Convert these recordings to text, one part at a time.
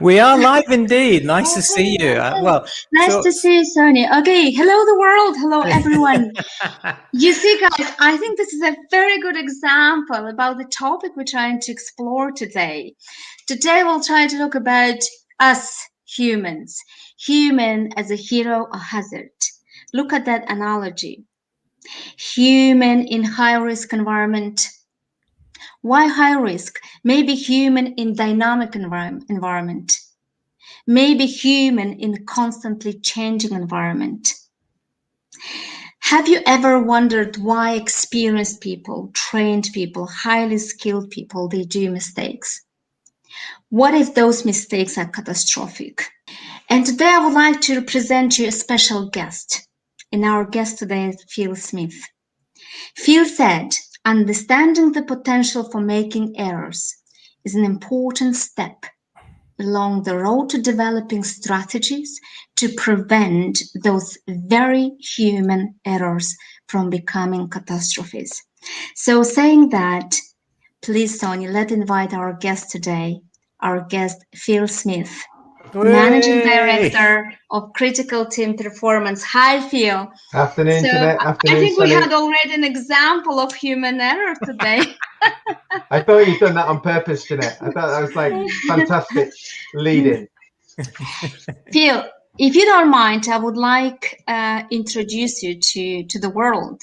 We are live indeed. Nice to Oh, see you. hello. Nice to see you, Sonny. Okay, hello the world. Hello everyone. You see, guys, I think this is a very good example about the topic we're trying to explore today. Today we'll try to look about us humans. Human as a hero or hazard. Look at that analogy. Human in high-risk environment. Why high risk? Maybe human in dynamic environment. Maybe human in constantly changing environment. Have you ever wondered why experienced people, trained people, highly skilled people, they do mistakes? What if those mistakes are catastrophic? And today I would like to present you a special guest. And our guest today is Phil Smith. Phil said, understanding the potential for making errors is an important step along the road to developing strategies to prevent those very human errors from becoming catastrophes. So saying that, please, Sonia, let's invite our guest today, our guest, Phil Smith, Managing Director of Critical Team Performance. Hi, Phil. Afternoon, Jeanette. Afternoon, I think Sonny. we had already an example of human error today. I thought you'd done that on purpose, Jeanette. I thought that was like fantastic lead-in. Phil, if you don't mind, I would like introduce you to the world.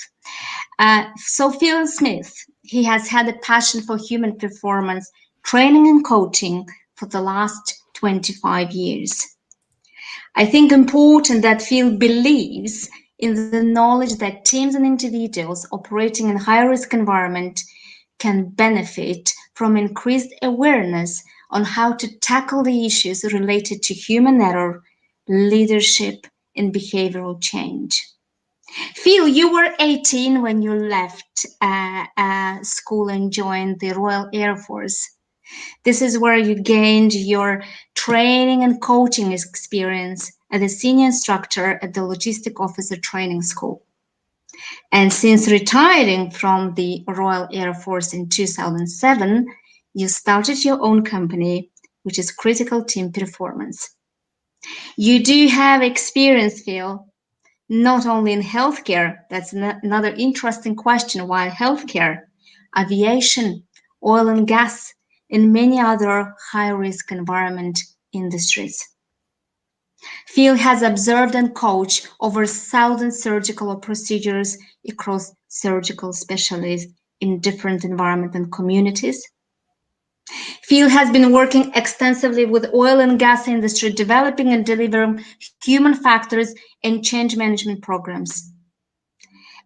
So Phil Smith, he has had a passion for human performance, training and coaching for the last 25 years. I think important that Phil believes in the knowledge that teams and individuals operating in high-risk environment can benefit from increased awareness on how to tackle the issues related to human error, leadership, and behavioral change. Phil, you were 18 when you left school and joined the Royal Air Force. This is where you gained your training and coaching experience as a senior instructor at the Logistic Officer Training School. And since retiring from the Royal Air Force in 2007, you started your own company, which is Critical Team Performance. You do have experience, Phil, not only in healthcare, that's another interesting question, why healthcare, aviation, oil and gas, and many other high-risk environment industries. Phil has observed and coached over 1,000 surgical procedures across surgical specialists in different environments and communities. Phil has been working extensively with oil and gas industry, developing and delivering human factors and change management programs.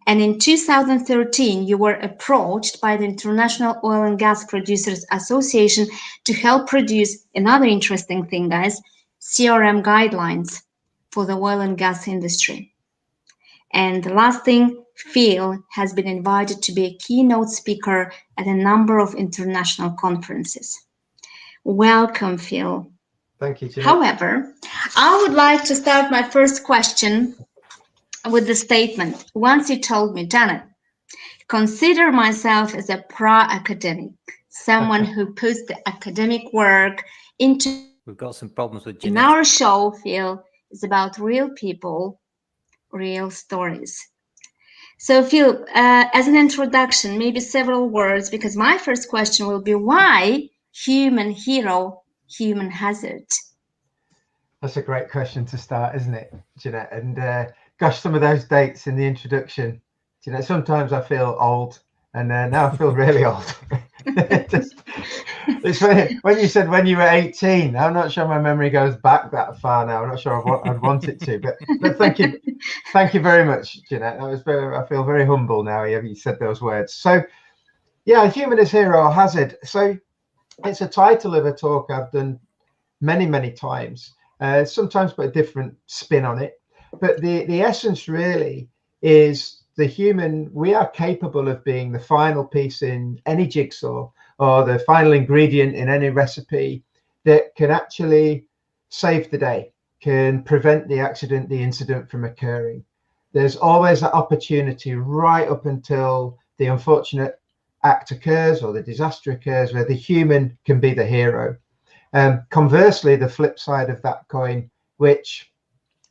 And in 2013, you were approached by the International Oil and Gas Producers Association to help produce another interesting thing, guys, C.A.R.E guidelines for the oil and gas industry. And the last thing, Phil has been invited to be a keynote speaker at a number of international conferences. Welcome, Phil. Thank you, Jeanette. However, I would like to start my first question with the statement. Once you told me, Janet, consider myself as a pro-academic, someone who puts the academic work into. We've got some problems with In Jeanette. our show, Phil, is about real people, real stories. So Phil, as an introduction, maybe several words, because my first question will be why human hero, human hazard? That's a great question to start, isn't it, Jeanette? And gosh, some of those dates in the introduction, Jeanette, sometimes I feel old, and now I feel really old. It's funny, when you said when you were 18, I'm not sure my memory goes back that far now. I'm not sure I'd want it to, but thank you very much, Jeanette. I feel very humble now. You said those words. So, yeah, human as hero or hazard. So, it's a title of a talk I've done many times. Sometimes put a different spin on it, but the essence really is the human. We are capable of being the final piece in any jigsaw or the final ingredient in any recipe that can actually save the day, can prevent the accident, the incident from occurring. There's always that opportunity right up until the unfortunate act occurs or the disaster occurs where the human can be the hero. Conversely, the flip side of that coin, which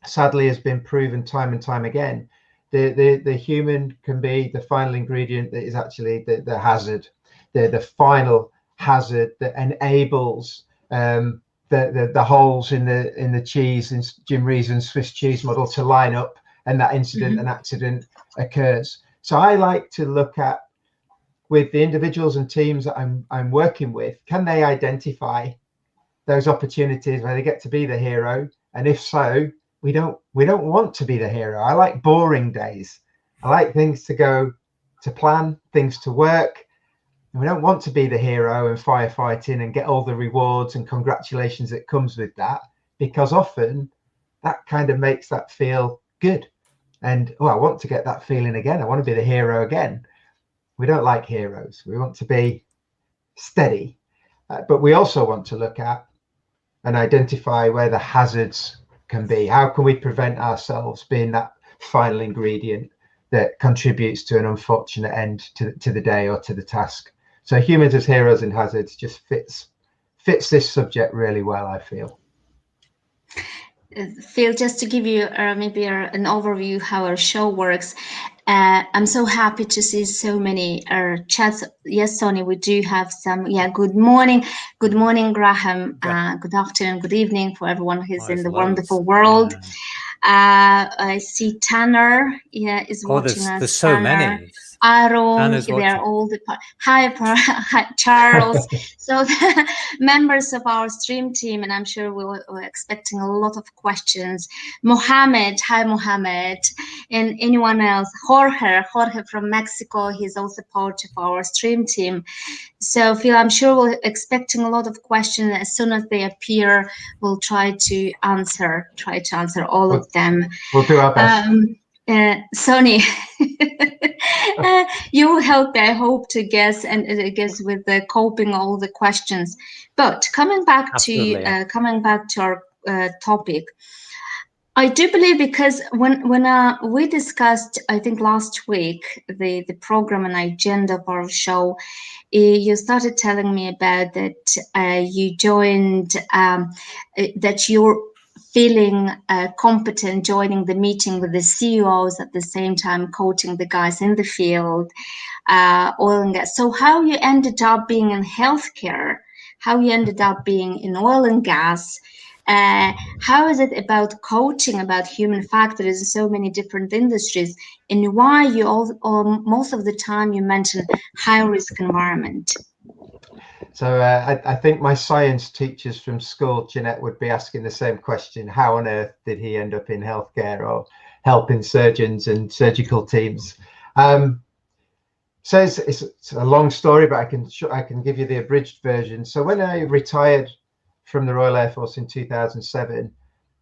sadly has been proven time and time again, the human can be the final ingredient that is actually the hazard, the final hazard that enables the holes in the cheese, in Jim Reason's Swiss cheese model, to line up, and that incident and accident occurs. So I like to look at, with the individuals and teams that I'm working with, can they identify those opportunities where they get to be the hero? And if so, we don't want to be the hero. I like boring days. I like things to go to plan, things to work. And we don't want to be the hero and firefighting and get all the rewards and congratulations that comes with that, because often that kind of makes that feel good. And I want to get that feeling again. I want to be the hero again. We don't like heroes. We want to be steady, but we also want to look at and identify where the hazards can be. How can we prevent ourselves being that final ingredient that contributes to an unfortunate end to the day or to the task? So humans as heroes and hazards just fits this subject really well, I feel. Phil, just to give you maybe an overview how our show works, I'm so happy to see so many chats. Yes, Sonny, we do have some. Yeah, good morning, Graham. Good afternoon, good evening for everyone who's in the wonderful world. I see Tanner, is watching us. There's so many. Aaron, they're all the hi, Charles. So the members of our stream team, and I'm sure we're expecting a lot of questions. Mohammed, hi Mohammed, and anyone else. Jorge from Mexico, he's also part of our stream team. So Phil, I'm sure we're expecting a lot of questions. As soon as they appear, we'll try to answer all of them. We'll do our best. Sonny, you will help, I hope, to guess with the coping all the questions. But coming back to our topic, I do believe, because when we discussed, I think last week, the program and agenda of our show, you started telling me about that you joined, that you're feeling competent joining the meeting with the CEOs at the same time coaching the guys in the field, oil and gas. So how you ended up being in healthcare, how you ended up being in oil and gas, how is it about coaching, about human factors in so many different industries, and why you most of the time you mention high risk environment? So I think my science teachers from school, Jeanette, would be asking the same question. How on earth did he end up in healthcare or helping surgeons and surgical teams? So it's a long story, but I can give you the abridged version. So when I retired from the Royal Air Force in 2007,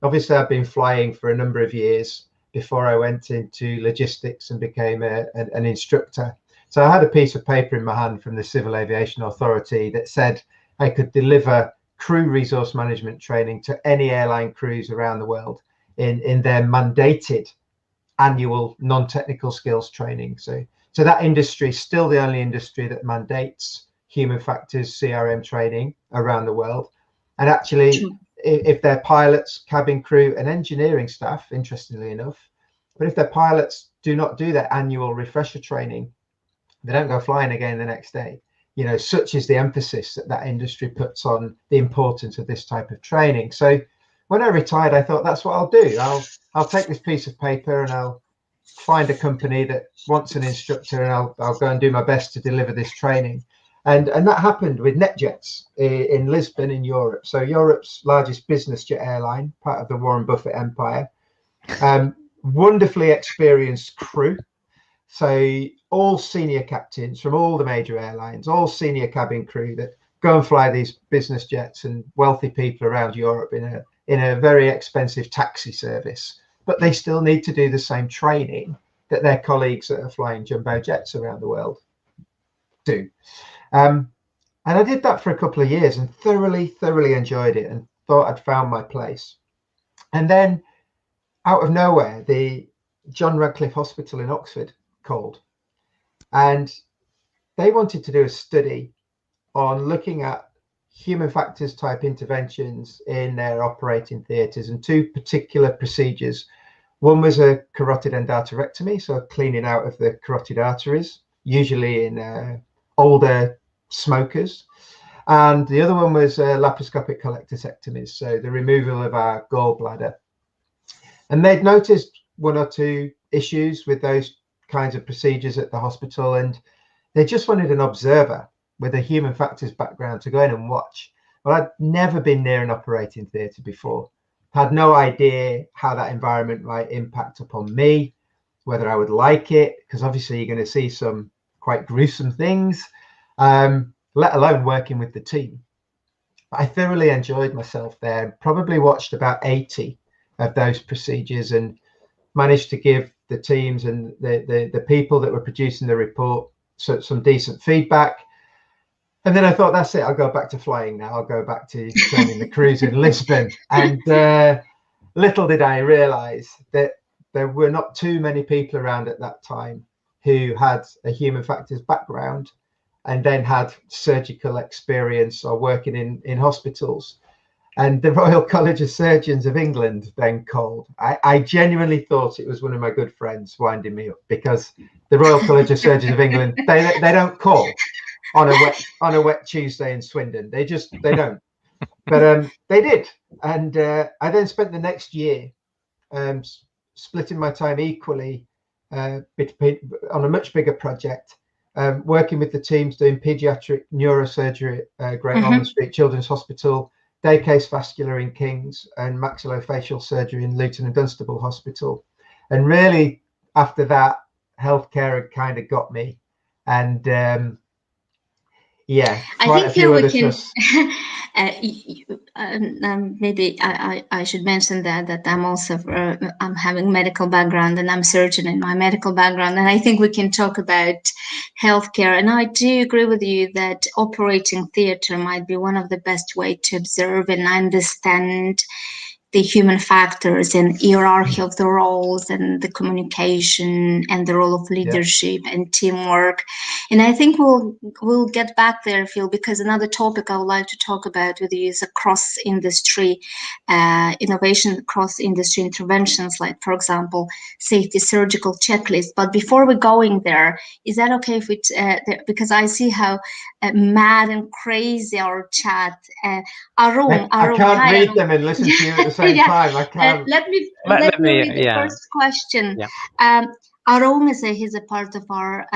obviously I've been flying for a number of years before I went into logistics and became an instructor. So I had a piece of paper in my hand from the Civil Aviation Authority that said I could deliver crew resource management training to any airline crews around the world in their mandated annual non-technical skills training. So that industry is still the only industry that mandates human factors CRM training around the world. And actually, if they're pilots, cabin crew, and engineering staff, interestingly enough, but if their pilots do not do their annual refresher training, they don't go flying again the next day. You know, such is the emphasis that industry puts on the importance of this type of training. So when I retired, I thought that's what I'll do. I'll take this piece of paper and I'll find a company that wants an instructor, and I'll go and do my best to deliver this training. And that happened with NetJets in Lisbon in Europe. So Europe's largest business jet airline, part of the Warren Buffett empire. Wonderfully experienced crew. So all senior captains from all the major airlines, all senior cabin crew that go and fly these business jets, and wealthy people around Europe in a very expensive taxi service. But they still need to do the same training that their colleagues that are flying jumbo jets around the world do. And I did that for a couple of years and thoroughly enjoyed it and thought I'd found my place. And then out of nowhere, the John Radcliffe Hospital in Oxford called, and they wanted to do a study on looking at human factors type interventions in their operating theatres, and two particular procedures. One was a carotid endarterectomy, so cleaning out of the carotid arteries, usually in older smokers. And the other one was laparoscopic cholecystectomies, so the removal of our gallbladder. And they'd noticed one or two issues with those kinds of procedures at the hospital, and they just wanted an observer with a human factors background to go in and watch. Well, I'd never been near an operating theatre before, had no idea how that environment might impact upon me, whether I would like it, because obviously you're going to see some quite gruesome things, let alone working with the team. I thoroughly enjoyed myself there, probably watched about 80 of those procedures, and managed to give the teams and the people that were producing the report some decent feedback. And then I thought, that's it, I'll go back to flying now. I'll go back to training the crews in Lisbon. And little did I realize that there were not too many people around at that time who had a human factors background and then had surgical experience or working in hospitals. And the Royal College of Surgeons of England then called. I genuinely thought it was one of my good friends winding me up, because the Royal College of Surgeons of England, they don't call on a wet Tuesday in Swindon. They don't. But they did. And I then spent the next year splitting my time equally on a much bigger project, working with the teams doing paediatric neurosurgery at Great Ormond Street Children's Hospital, day case vascular in King's, and maxillofacial surgery in Luton and Dunstable Hospital. And really, after that, healthcare had kind of got me. And yeah, I think here we can maybe I should mention that I'm also I'm having medical background, and I'm surgeon in my medical background, and I think we can talk about healthcare. And I do agree with you that operating theatre might be one of the best way to observe and understand the human factors and hierarchy of the roles and the communication and the role of leadership and teamwork. And I think we'll get back there, Phil, because another topic I would like to talk about with you is a cross-industry innovation, cross-industry interventions, like, for example, safety surgical checklist. But before we're going there, is that okay if we, because I see how mad and crazy our chat. Arun, I can't hi, read Arun. them and listen to you at the same time. I can't. Let me read the first question. Arun he's a part of our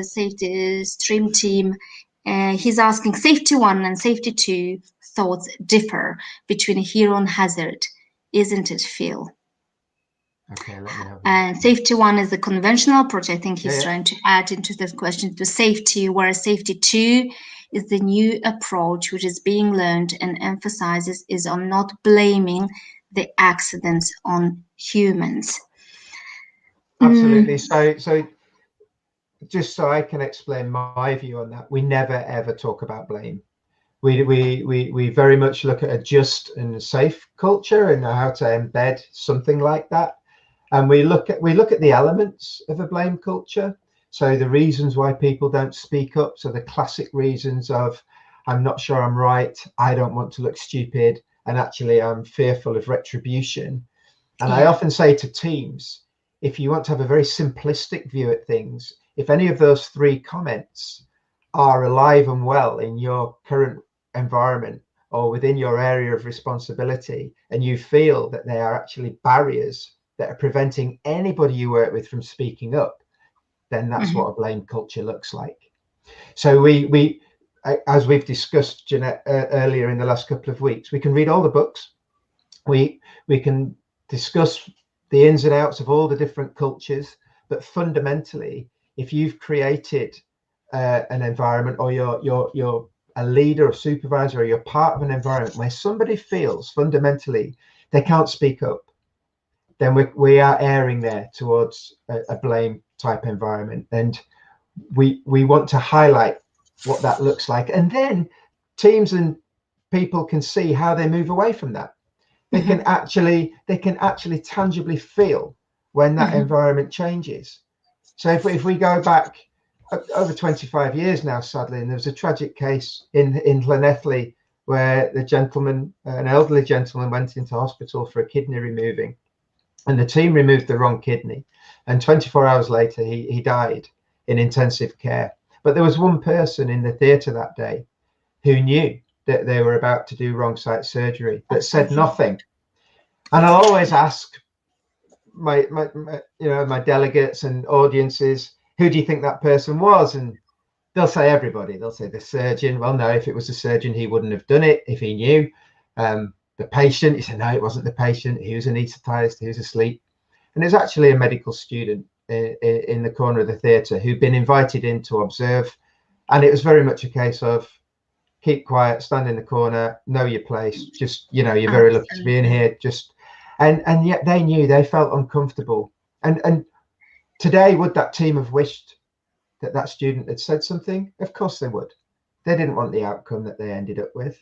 safety stream team. He's asking, safety 1 and safety 2 thoughts differ between hero and hazard, isn't it, Phil? Okay, let me have and safety 1 is the conventional approach. I think he's trying to add into this question to safety, whereas safety 2 is the new approach, which is being learned and emphasizes is on not blaming the accidents on humans. Absolutely. So just so I can explain my view on that, we never ever talk about blame. We very much look at a just and safe culture and how to embed something like that. And we look at the elements of a blame culture. So the reasons why people don't speak up. So the classic reasons of, I'm not sure I'm right, I don't want to look stupid, and actually I'm fearful of retribution. And I often say to teams, if you want to have a very simplistic view at things, if any of those 3 comments are alive and well in your current environment or within your area of responsibility, and you feel that they are actually barriers that are preventing anybody you work with from speaking up, then that's what a blame culture looks like. So we as we've discussed, Jeanette, earlier in the last couple of weeks, we can read all the books, we can discuss the ins and outs of all the different cultures, but fundamentally, if you've created an environment, or you're a leader or supervisor, or you're part of an environment where somebody feels fundamentally they can't speak up, then we are erring there towards a blame type environment. And we want to highlight what that looks like. And then teams and people can see how they move away from that. They can actually tangibly feel when that environment changes. So if we go back over 25 years now, sadly, and there was a tragic case in Llanelli where the gentleman, an elderly gentleman, went into hospital for a kidney removing, and the team removed the wrong kidney, and 24 hours later he died in intensive care. But there was one person in the theatre that day who knew that they were about to do wrong site surgery, that said nothing. And I'll always ask my delegates and audiences, who do you think that person was? And they'll say everybody. They'll say the surgeon. Well, no, if it was the surgeon, he wouldn't have done it if he knew. The patient, he said, no, it wasn't the patient. He was anaesthetized. He was asleep. And it's actually a medical student in the corner of the theatre who'd been invited in to observe. And it was very much a case of keep quiet, stand in the corner, know your place. Just, you're very lucky to be in here. And yet they knew, they felt uncomfortable. And today, would that team have wished that student had said something? Of course they would. They didn't want the outcome that they ended up with.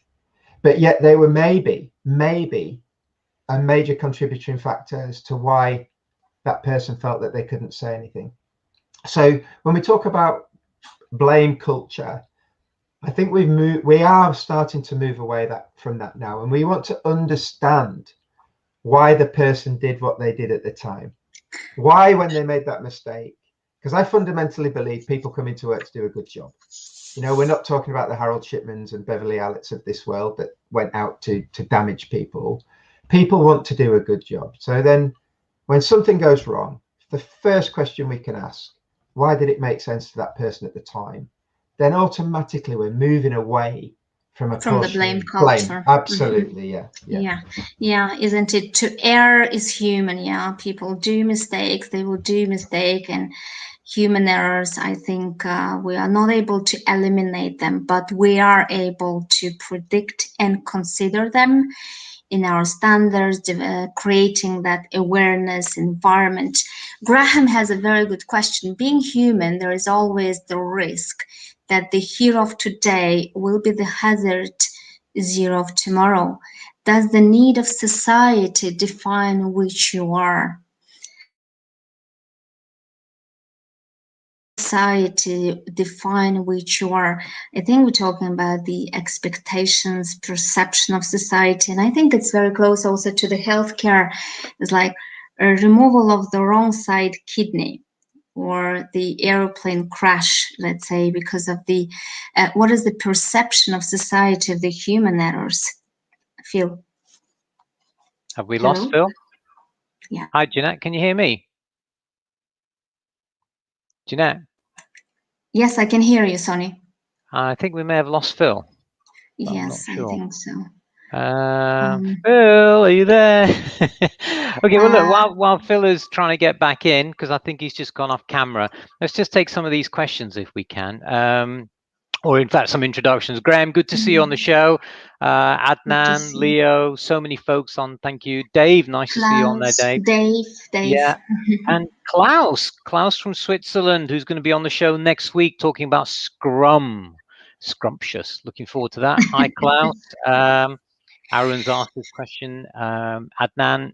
But yet they were maybe a major contributing factor as to why that person felt that they couldn't say anything. So when we talk about blame culture, I think we are starting to move away from that now, and we want to understand why the person did what they did at the time, why when they made that mistake. Because I fundamentally believe people come into work to do a good job. We're not talking about the Harold Shipmans and Beverly Allets of this world that went out to damage people. People want to do a good job. So then when something goes wrong, the first question we can ask, why did it make sense to that person at the time? Then automatically we're moving away from the blame culture. Absolutely. Yeah, isn't it? To err is human. Yeah, people do mistakes. They will do mistake, and human errors, I think we are not able to eliminate them, but we are able to predict and consider them in our standards, creating that awareness environment. Graham has a very good question. Being human, there is always the risk that the hero of today will be the hazard zero of tomorrow. Does the need of society define which you are? Society define which you are. I think we're talking about the expectations, perception of society, and I think it's very close also to the healthcare. It's like a removal of the wrong side kidney, or the airplane crash, let's say, because of the what is the perception of society of the human errors? Phil, have we lost Phil? Yeah. Hi, Jeanette. Can you hear me? Jeanette? Yes, I can hear you, Sonny. I think we may have lost Phil. Yes, sure. I think so. Phil, are you there? Okay, well, look, while Phil is trying to get back in, because I think he's just gone off camera, let's just take some of these questions if we can. Or in fact, some introductions. Graham, good to see you on the show. Adnan, Leo, so many folks on. Thank you. Dave, nice to see you on there, Dave. Dave. Yeah. And Klaus from Switzerland, who's going to be on the show next week talking about Scrum. Scrumptious. Looking forward to that. Hi, Klaus. Aaron's asked this question. Adnan.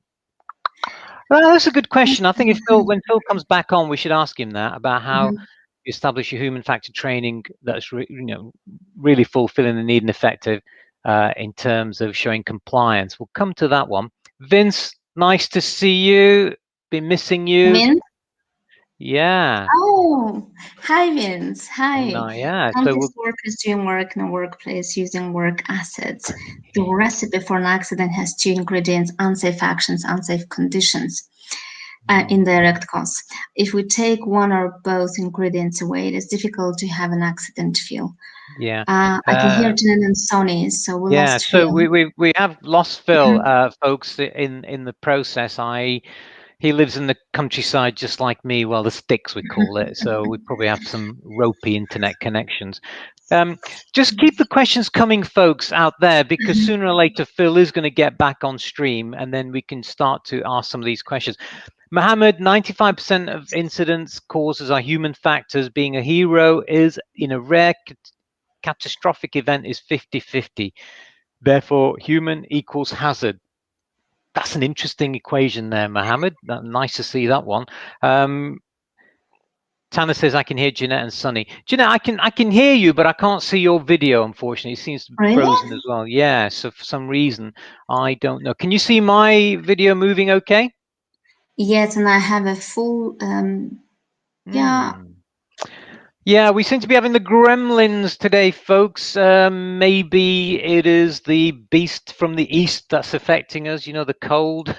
Well, that's a good question. I think when Phil comes back on, we should ask him that about how you establish your human factor training that's really fulfilling the need and effective in terms of showing compliance. We'll come to that one. Vince, nice to see you. Been missing you. Vince? Yeah. Oh, hi, Vince. Hi. Yeah. Countless workers doing work in a workplace using work assets. The recipe for an accident has two ingredients: unsafe actions, unsafe conditions. Indirect costs. If we take one or both ingredients away, it is difficult to have an accident feel. Yeah. I can hear Jeanette and Sonny, so we lost Phil. So we have lost Phil, folks, in the process. He lives in the countryside just like me, well, the sticks we call it. So we probably have some ropey internet connections. Just keep the questions coming, folks, out there, because sooner or later Phil is going to get back on stream, and then we can start to ask some of these questions. Mohammed, 95% of incidents causes are human factors. Being a hero is, in a rare catastrophic event, is 50-50. Therefore, human equals hazard. That's an interesting equation there, Mohammed. Nice to see that one. Tanner says, I can hear Jeanette and Sunny. Jeanette, I can hear you, but I can't see your video, unfortunately. It seems to be Really? frozen as well. Yeah, so for some reason, I don't know. Can you see my video moving okay? Yes, and I have a full, yeah. Yeah, we seem to be having the gremlins today, folks. Maybe it is the beast from the east that's affecting us, the cold.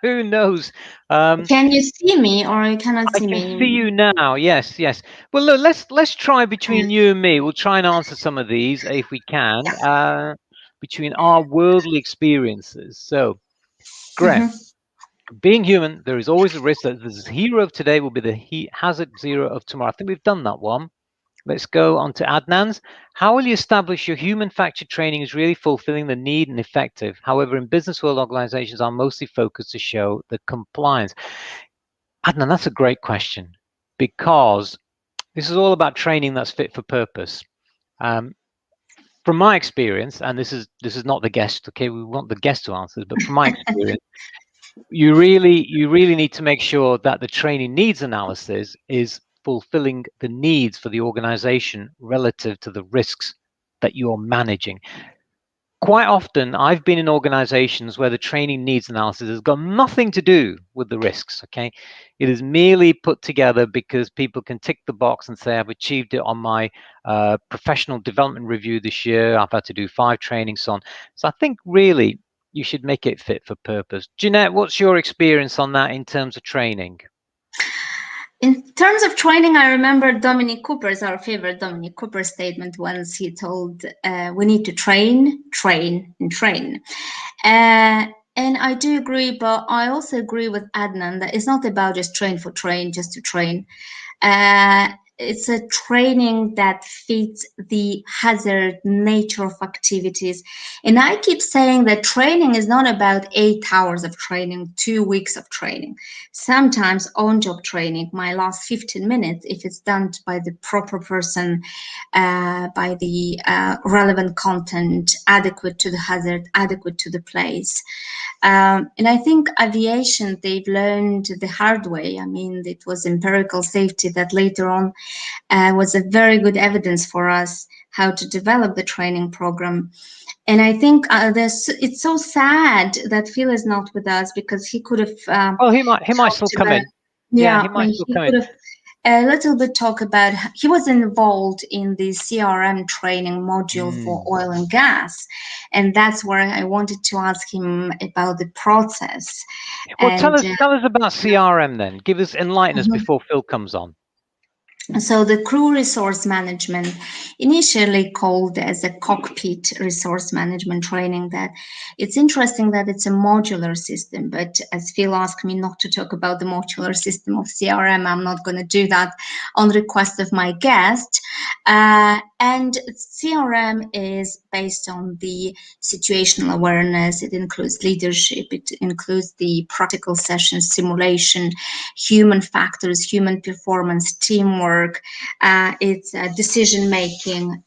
Who knows? Can you see me, or you cannot I see can me? see you now. Yes, yes. Well, look, let's try between you and me. We'll try and answer some of these if we can, between our worldly experiences. So, Graham, being human, there is always a risk that the hero of today will be the hazard zero of tomorrow. I think we've done that one. Let's go on to Adnan's. How will you establish your human factor training is really fulfilling the need and effective? However, in business world, organizations are mostly focused to show the compliance. Adnan, that's a great question, because this is all about training that's fit for purpose. From my experience, and this is not the guest, okay, we want the guest to answer, but from my experience, you really need to make sure that the training needs analysis is fulfilling the needs for the organization relative to the risks that you're managing. Quite often, I've been in organizations where the training needs analysis has got nothing to do with the risks, okay? It is merely put together because people can tick the box and say, I've achieved it on my professional development review this year. I've had to do 5 trainings, so on. So I think really you should make it fit for purpose. Jeanette, what's your experience on that in terms of training? In terms of training, I remember Dominic Cooper's, our favorite Dominic Cooper statement once. He told, we need to train, train, and train. And I do agree, but I also agree with Adnan that it's not about just train for train, just to train. It's a training that fits the hazard nature of activities. And I keep saying that training is not about 8 hours of training, 2 weeks of training. Sometimes on-job training might last 15 minutes if it's done by the proper person, by the relevant content, adequate to the hazard, adequate to the place. And I think aviation, they've learned the hard way. I mean, it was empirical safety that later on was a very good evidence for us how to develop the training program. And I think it's so sad that Phil is not with us, because he could have. Oh, he might still come in. Yeah, he might still come could in. have a little bit talk about. He was involved in the CRM training module for oil and gas, and that's where I wanted to ask him about the process. Well, tell us about CRM then. Enlighten us before Phil comes on. So the crew resource management, initially called as a cockpit resource management training, that it's interesting that it's a modular system, but as Phil asked me not to talk about the modular system of CRM, I'm not going to do that on request of my guest. And CRM is based on the situational awareness. It includes leadership. It includes the practical sessions, simulation, human factors, human performance, teamwork. It's decision making.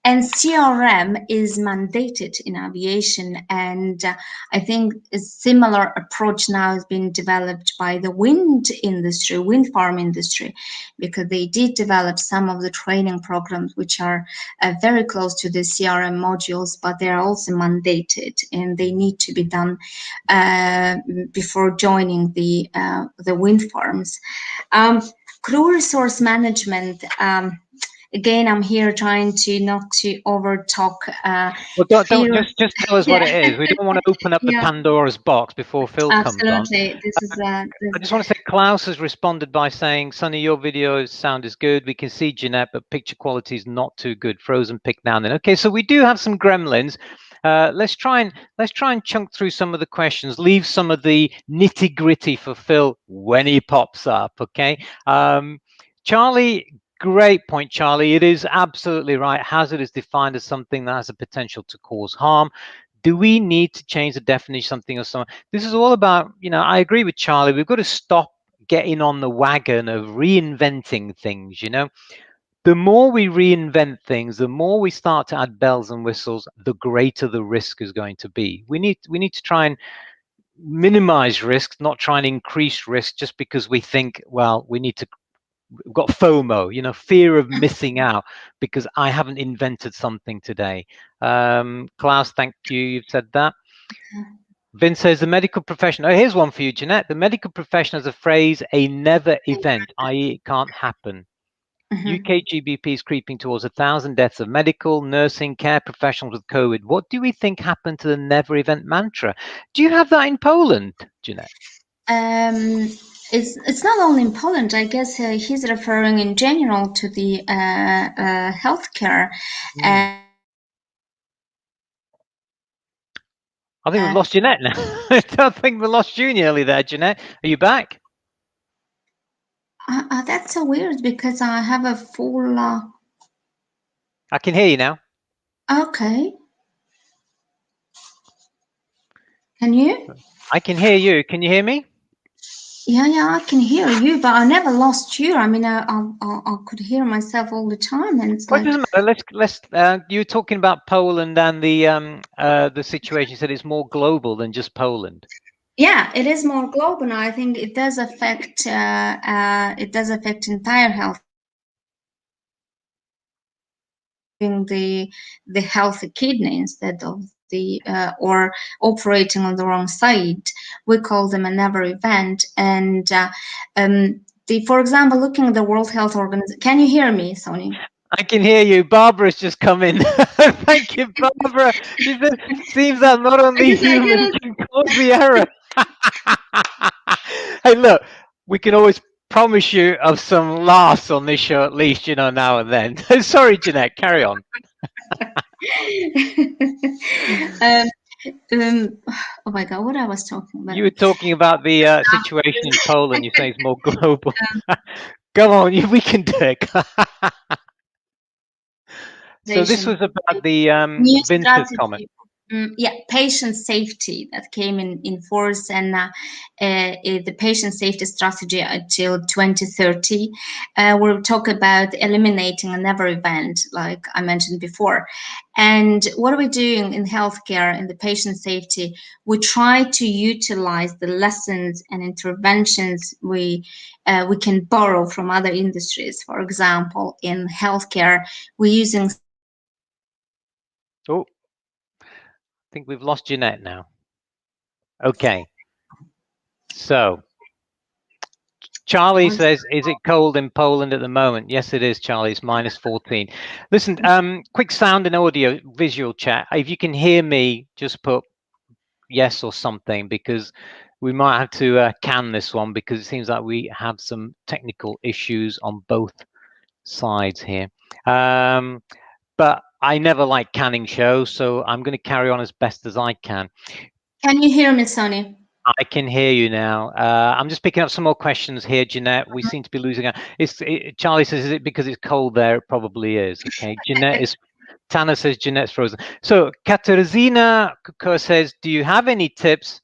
And CRM is mandated in aviation, and I think a similar approach now has been developed by the wind farm industry, because they did develop some of the training programs which are very close to the CRM modules, but they are also mandated and they need to be done before joining the wind farms. Crew resource management. Again, I'm here trying to not to over talk. Well, don't just tell us what it is. We don't want to open up the Pandora's box before Phil comes on. Absolutely, this is. I just want to say Klaus has responded by saying, "Sunny, your video sound is good. We can see Jeanette, but picture quality is not too good. Frozen pic now and then." Okay, so we do have some gremlins. Let's try and chunk through some of the questions. Leave some of the nitty gritty for Phil when he pops up. Okay, Charlie. Great point, Charlie. It is absolutely right. Hazard is defined as something that has a potential to cause harm. Do we need to change the definition of something or something? This is all about, I agree with Charlie. We've got to stop getting on the wagon of reinventing things, The more we reinvent things, the more we start to add bells and whistles, the greater the risk is going to be. We need to try and minimize risk, not try and increase risk just because we think, well, we've got FOMO, fear of missing out because I haven't invented something today. Klaus, thank you. You've said that. Vince says the medical profession. Oh, here's one for you, Jeanette. The medical profession has a phrase, a never event, i.e. it can't happen. UK GBP is creeping towards 1,000 deaths of medical, nursing, care professionals with COVID. What do we think happened to the never event mantra? Do you have that in Poland, Jeanette? It's not only in Poland. I guess he's referring in general to the healthcare. I think we've lost Jeanette now. I don't think we lost you nearly there, Jeanette. Are you back? That's so weird because I have a full. I can hear you now. Okay. Can you? I can hear you. Can you hear me? Yeah, I can hear you, but I never lost you. I mean, I could hear myself all the time, and it's like. It doesn't matter. Let's. You were talking about Poland and the situation. You said it's more global than just Poland. Yeah, it is more global. And I think it does affect. It does affect entire health. The healthy kidney instead of the or operating on the wrong side. We call them a never event. And for example, looking at the World Health Organization. Can you hear me, Sony? I can hear you. Barbara's just come in. Thank you, Barbara. She said, seems that not only humans can cause the error. Hey, look, we can always promise you of some laughs on this show, at least, now and then. Sorry, Jeanette, carry on. Oh my God, what I was talking about? You were talking about the situation in Poland. You say it's more global. Go on, we can do it. So this was about the Vince's comment. Yeah, patient safety that came in force, and the patient safety strategy until 2030. We'll talk about eliminating a never event, like I mentioned before. And what are we doing in healthcare in the patient safety? We try to utilize the lessons and interventions we can borrow from other industries. For example, in healthcare, we're using. Oh, I think we've lost Jeanette now. Okay. So Charlie says, is it cold in Poland at the moment? Yes, it is, Charlie. It's -14. Listen, quick sound and audio visual chat. If you can hear me, just put yes or something, because we might have to can this one, because it seems like we have some technical issues on both sides here. But I never like canning shows, so I'm going to carry on as best as I can. Can you hear me, Sonny? I can hear you now. I'm just picking up some more questions here, Jeanette. We seem to be losing out. Charlie says, is it because it's cold there? It probably is. Okay. Jeanette is. Tana says Jeanette's frozen. So Katarzyna says, do you have any tips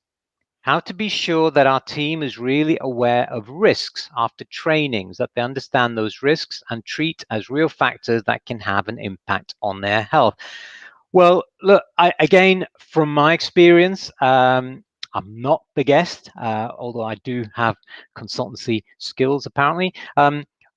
how to be sure that our team is really aware of risks after trainings, that they understand those risks and treat as real factors that can have an impact on their health? Well, look, again, from my experience, I'm not the guest, although I do have consultancy skills, apparently.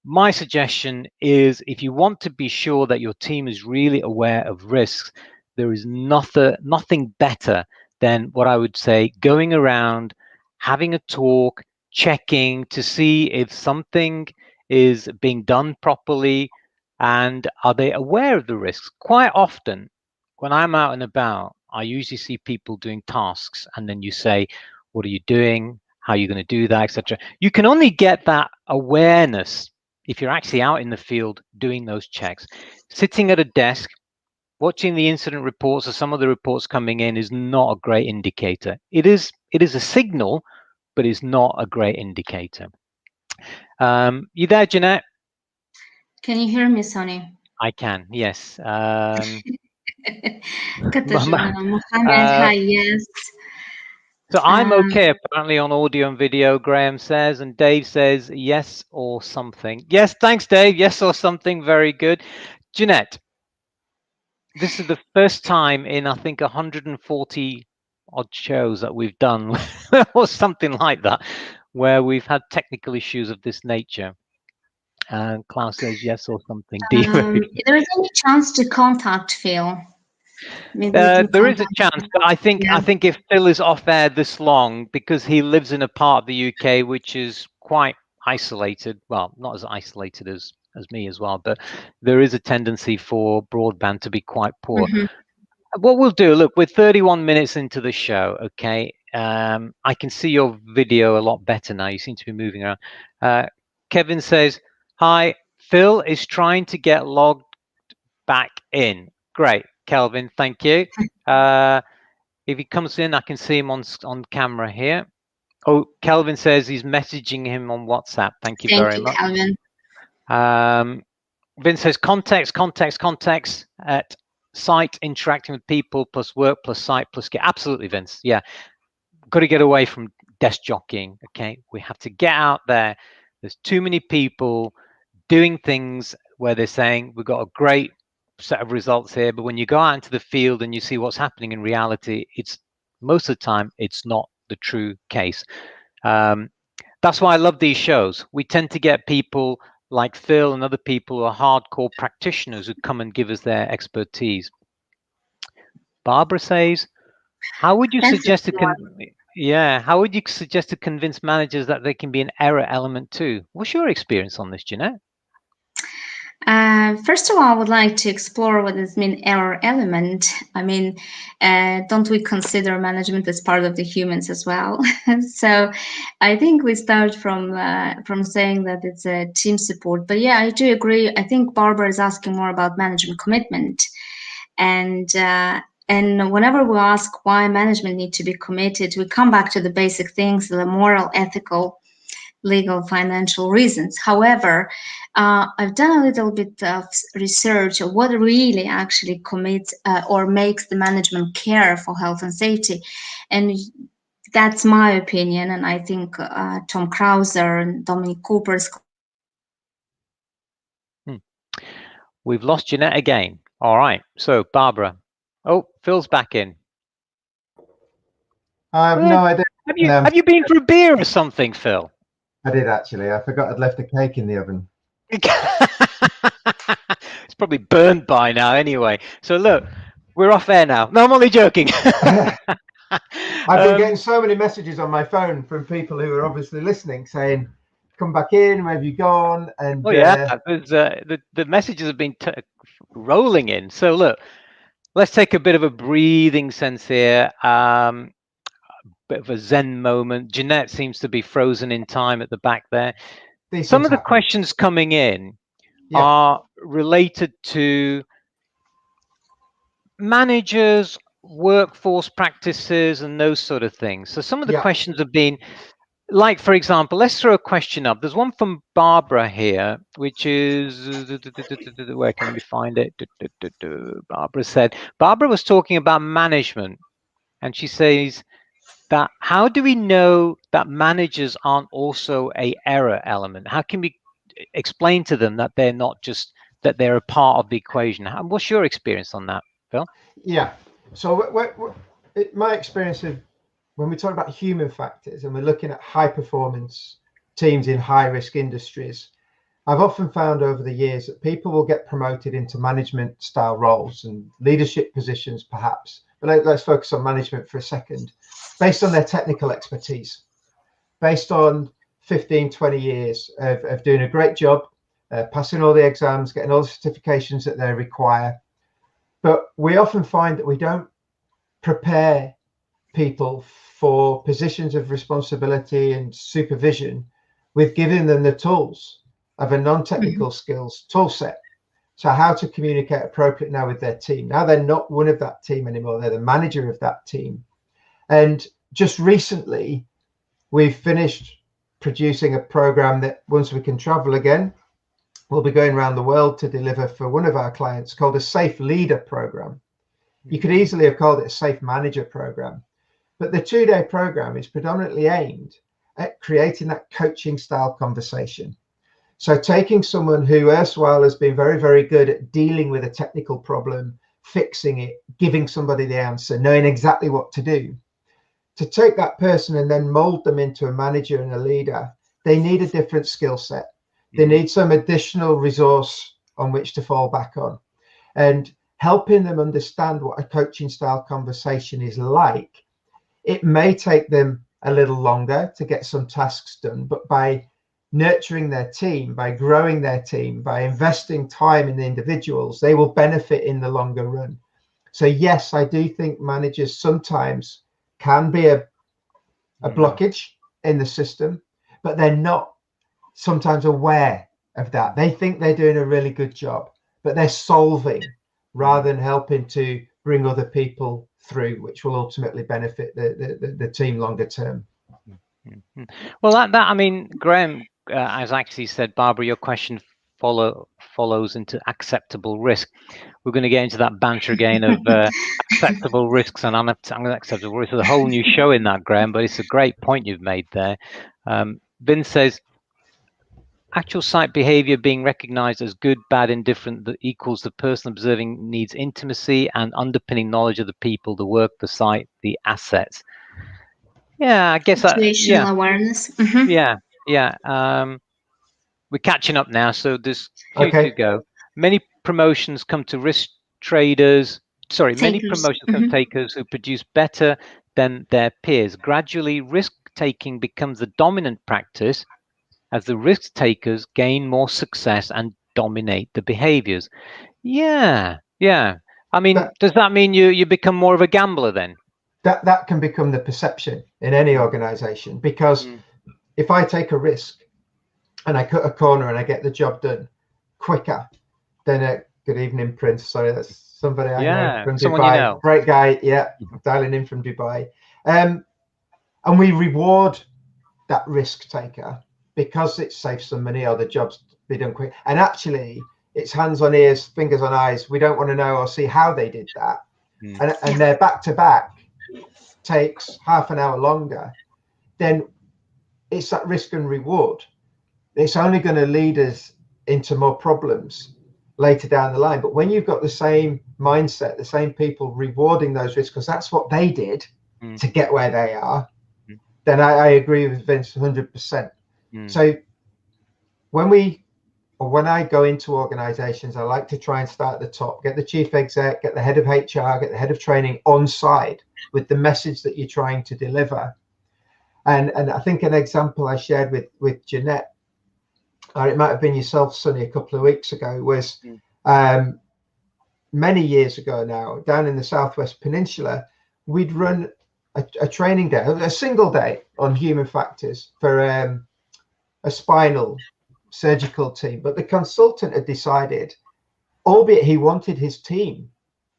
My suggestion is, if you want to be sure that your team is really aware of risks, there is nothing better than what I would say going around, having a talk, checking to see if something is being done properly and are they aware of the risks. Quite often, when I'm out and about, I usually see people doing tasks, and then you say, what are you doing? How are you going to do that, etc. You can only get that awareness if you're actually out in the field doing those checks. Sitting at a desk, watching the incident reports or some of the reports coming in is not a great indicator. It is a signal, but it's not a great indicator. You there, Jeanette? Can you hear me, Sonny? I can, yes. Katarzyna, Mohammed, hi, yes. So I'm okay, apparently, on audio and video, Graham says, and Dave says yes or something. Yes, thanks, Dave. Yes or something. Very good. Jeanette, this is the first time in, I think, 140 odd shows that we've done, or something like that, where we've had technical issues of this nature. And Klaus says yes or something. If there is any chance to contact Phil, maybe we can There is a contact chance, him. but I think Yeah. if Phil is off air this long, because he lives in a part of the UK which is quite isolated. Well, not as isolated as me as well, but there is a tendency for broadband to be quite poor. What we'll do, look, we're 31 minutes into the show, okay? I can see your video a lot better now. You seem to be moving around. Kevin says, hi, Phil is trying to get logged back in. Great, Kelvin, thank you. If he comes in, I can see him on camera here. Oh, Kelvin says he's messaging him on WhatsApp. Thank you very much. Thank you, Calvin. Vince says context at site, interacting with people plus work plus site plus get. Absolutely, Vince. Yeah, got to get away from desk jockeying. Okay, we have to get out there. There's too many people doing things where they're saying we've got a great set of results here, but when you go out into the field and you see what's happening in reality, it's most of the time it's not the true case. That's why I love these shows. We tend to get people like Phil and other people who are hardcore practitioners who come and give us their expertise. Barbara says, how would you suggest how would you suggest to convince managers that there can be an error element too? What's your experience on this, Jeanette? First of all, I would like to explore what does mean error element. I mean, don't we consider management as part of the humans as well? So I think we start from saying that it's a team support. But yeah, I do agree. I think Barbara is asking more about management commitment. And whenever we ask why management need to be committed, we come back to the basic things, the moral, ethical, legal, financial reasons. However, I've done a little bit of research of what really actually commits or makes the management care for health and safety. And that's my opinion. And I think Tom Krauser and Dominic Cooper's. We've lost Jeanette again. All right. So, Barbara. Oh, Phil's back in. I have no idea. Have you been for a beer or something, Phil? I did actually. I forgot I'd left a cake in the oven. It's probably burned by now anyway. So look, we're off air now. No, I'm only joking. I've been getting so many messages on my phone from people who are obviously listening saying, come back in, where have you gone? And oh yeah, the messages have been rolling in. So look, let's take a bit of a breathing sense here. Bit of a Zen moment. Jeanette seems to be frozen in time at the back there. Some of the questions coming in are related to managers, workforce practices, and those sort of things. So some of the questions have been, like, for example, let's throw a question up. There's one from Barbara here, which is, where can we find it? Barbara was talking about management, and she says that how do we know that managers aren't also a error element? How can we explain to them that they're not just, that they're a part of the equation? What's your experience on that, Phil? Yeah. So my experience of when we talk about human factors and we're looking at high performance teams in high risk industries, I've often found over the years that people will get promoted into management style roles and leadership positions perhaps, but let's focus on management for a second, based on their technical expertise, based on 15, 20 years of doing a great job, passing all the exams, getting all the certifications that they require. But we often find that we don't prepare people for positions of responsibility and supervision with giving them the tools of a non-technical skills tool set. So how to communicate appropriately now with their team. Now they're not one of that team anymore. They're the manager of that team. And just recently, we've finished producing a program that once we can travel again, we'll be going around the world to deliver for one of our clients called a Safe Leader program. You could easily have called it a Safe Manager program, but the 2-day program is predominantly aimed at creating that coaching style conversation. So taking someone who erstwhile has been very, very good at dealing with a technical problem, fixing it, giving somebody the answer, knowing exactly what to do, to take that person and then mold them into a manager and a leader, they need a different skill set. They need some additional resource on which to fall back on. And helping them understand what a coaching style conversation is like, it may take them a little longer to get some tasks done, but by nurturing their team, by growing their team, by investing time in the individuals, they will benefit in the longer run. So yes, I do think managers sometimes can be a blockage in the system, but they're not sometimes aware of that. They think they're doing a really good job, but they're solving rather than helping to bring other people through, which will ultimately benefit the team longer term. Well, that I mean, Graham has actually said, Barbara, your question follows into acceptable risk. We're going to get into that banter again of acceptable risks and unacceptable risks. There's a whole new show in that, Graham, but it's a great point you've made there. Vince says, actual site behavior being recognized as good, bad, indifferent that equals the person observing needs intimacy and underpinning knowledge of the people, the work, the site, the assets. Yeah, I guess situational awareness. We're catching up now, so there's a few to go. Many promotions come to risk traders. Sorry, many promotions come to takers who produce better than their peers. Gradually, risk taking becomes the dominant practice as the risk takers gain more success and dominate the behaviors. Yeah. I mean, does that mean you become more of a gambler then? That can become the perception in any organization, because if I take a risk and I cut a corner and I get the job done quicker than good evening, Prince. Sorry, that's somebody I know from Dubai. You know. Great guy. Yeah, dialing in from Dubai. And we reward that risk taker because it saves some money or the job's be done quick. And actually, it's hands on ears, fingers on eyes. We don't want to know or see how they did that. And they're back to back takes half an hour longer. Then it's that risk and reward. It's only going to lead us into more problems later down the line. But when you've got the same mindset, the same people rewarding those risks, because that's what they did to get where they are, then I agree with Vince 100%. So when I go into organizations, I like to try and start at the top, get the chief exec, get the head of HR, get the head of training on side with the message that you're trying to deliver. And I think an example I shared with Jeanette, or it might have been yourself, Sonny, a couple of weeks ago, was many years ago now, down in the Southwest Peninsula, we'd run a training day, a single day on human factors for a spinal surgical team. But the consultant had decided, albeit he wanted his team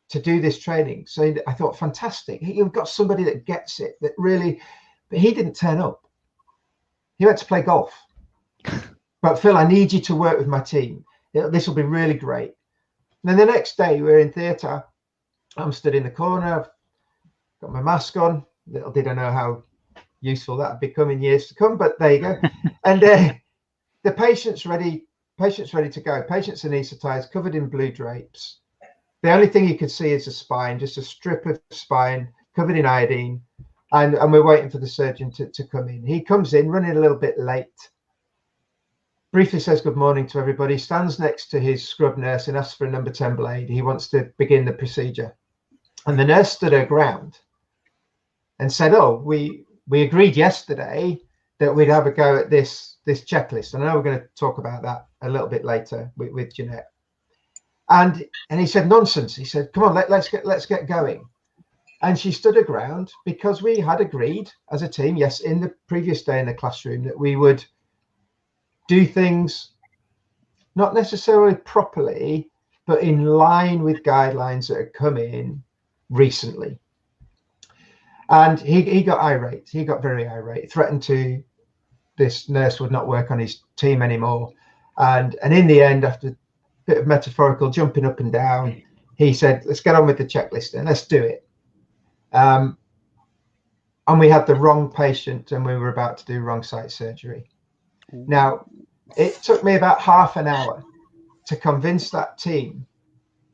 to do this training. So I thought, fantastic. You've got somebody that gets it, that really, but he didn't turn up. He went to play golf. But Phil, I need you to work with my team. This will be really great. And then the next day we're in theatre. I'm stood in the corner. I've got my mask on. Little did I know how useful that would become in years to come, but there you go. And the patient's ready to go. Patient's anaesthetized, covered in blue drapes. The only thing you could see is the spine, just a strip of spine covered in iodine. And we're waiting for the surgeon to come in. He comes in running a little bit late. Briefly says good morning to everybody, stands next to his scrub nurse and asks for a number 10 blade. He wants to begin the procedure. And the nurse stood her ground and said, oh, we agreed yesterday that we'd have a go at this checklist. And I know we're going to talk about that a little bit later with Jeanette. And he said, nonsense. He said, come on, let's get going. And she stood her ground because we had agreed as a team, yes, in the previous day in the classroom, that we would do things not necessarily properly, but in line with guidelines that had come in recently. And he got irate. He got very irate, threatened to this nurse would not work on his team anymore. And in the end, after a bit of metaphorical jumping up and down, he said, let's get on with the checklist and let's do it. And we had the wrong patient and we were about to do wrong site surgery. Now, it took me about half an hour to convince that team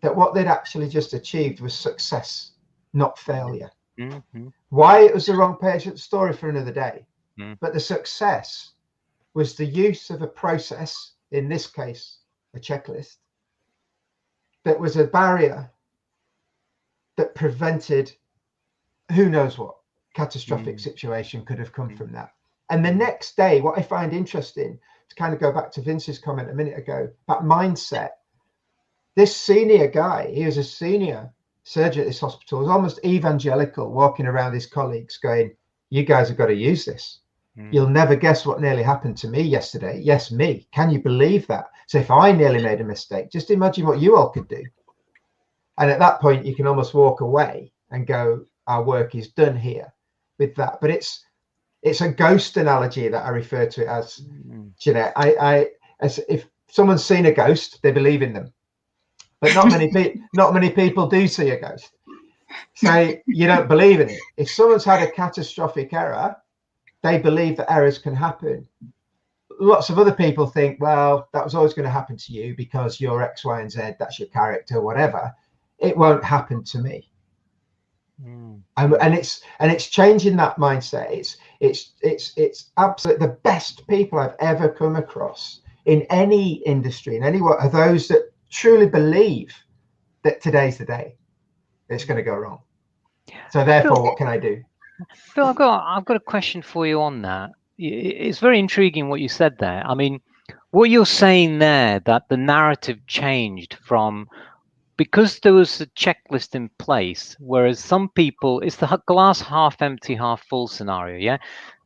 that what they'd actually just achieved was success, not failure. Mm-hmm. Why it was the wrong patient story for another day. Mm. But the success was the use of a process, in this case, a checklist, that was a barrier that prevented who knows what catastrophic situation could have come from that. And the next day, what I find interesting, to kind of go back to Vince's comment a minute ago, that mindset, this senior guy, he was a senior surgeon at this hospital, was almost evangelical, walking around his colleagues going, you guys have got to use this. You'll never guess what nearly happened to me yesterday. Yes, me. Can you believe that? So if I nearly made a mistake, just imagine what you all could do. And at that point, you can almost walk away and go, our work is done here with that. But it's a ghost analogy that I refer to it as. Jeanette, as if someone's seen a ghost, they believe in them. But not many people do see a ghost. So you don't believe in it. If someone's had a catastrophic error, they believe that errors can happen. Lots of other people think, well, that was always going to happen to you because you're X, Y, and Z, that's your character, whatever. It won't happen to me. And it's changing that mindset. It's absolutely the best people I've ever come across in any industry, in any work, are those that truly believe that today's the day it's going to go wrong. So therefore, what can I do? Phil, I've got a question for you on that. It's very intriguing what you said there. I mean, what you're saying there, that the narrative changed from, because there was a checklist in place, whereas some people, it's the glass half empty, half full scenario, yeah?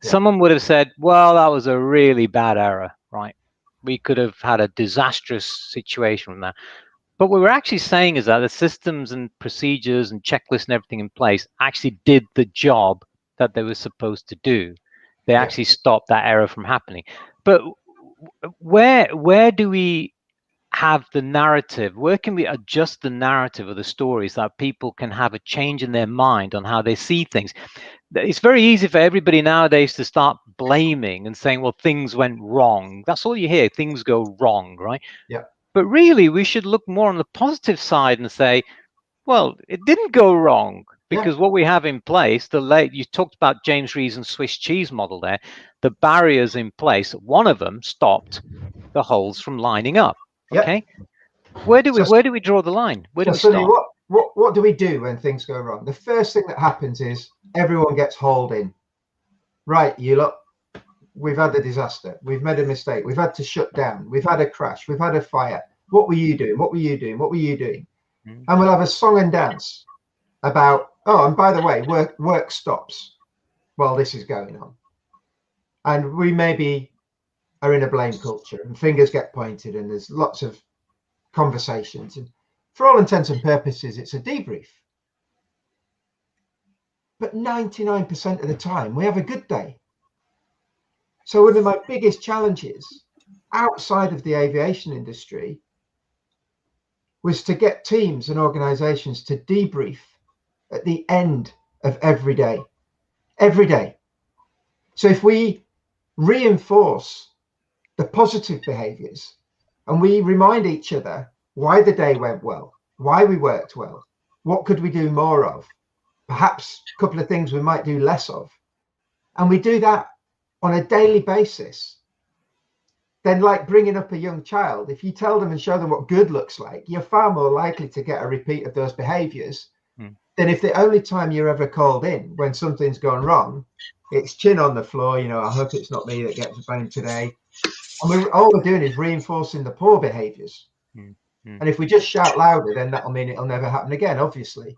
Someone would have said, well, that was a really bad error, right? We could have had a disastrous situation from that. But what we're actually saying is that the systems and procedures and checklists and everything in place actually did the job that they were supposed to do. They actually stopped that error from happening. But where do we have the narrative? Where can we adjust the narrative of the stories that people can have a change in their mind on how they see things? It's very easy for everybody nowadays to start blaming and saying, well, things went wrong. That's all you hear. Things go wrong, right? Yeah. But really, we should look more on the positive side and say, well, it didn't go wrong, because what we have in place, you talked about James Reason's Swiss cheese model there, the barriers in place, one of them stopped the holes from lining up. Okay. Where do we draw the line? Where do we stop? What do we do when things go wrong? The first thing that happens is everyone gets hauled in. Right, you lot, we've had a disaster. We've made a mistake. We've had to shut down. We've had a crash. We've had a fire. What were you doing? What were you doing? What were you doing? And we'll have a song and dance about, oh, and by the way, work stops while this is going on. And we maybe are in a blame culture and fingers get pointed and there's lots of conversations. And for all intents and purposes, it's a debrief. But 99% of the time, we have a good day. So one of my biggest challenges outside of the aviation industry was to get teams and organizations to debrief at the end of every day. Every day. So if we reinforce the positive behaviors and we remind each other why the day went well, why we worked well, what could we do more of, perhaps a couple of things we might do less of, and we do that on a daily basis, then like bringing up a young child, if you tell them and show them what good looks like, you're far more likely to get a repeat of those behaviors than if the only time you're ever called in when something's gone wrong, it's chin on the floor, you know, I hope it's not me that gets blamed today. And all we're doing is reinforcing the poor behaviors. And if we just shout louder, then that'll mean it'll never happen again, obviously.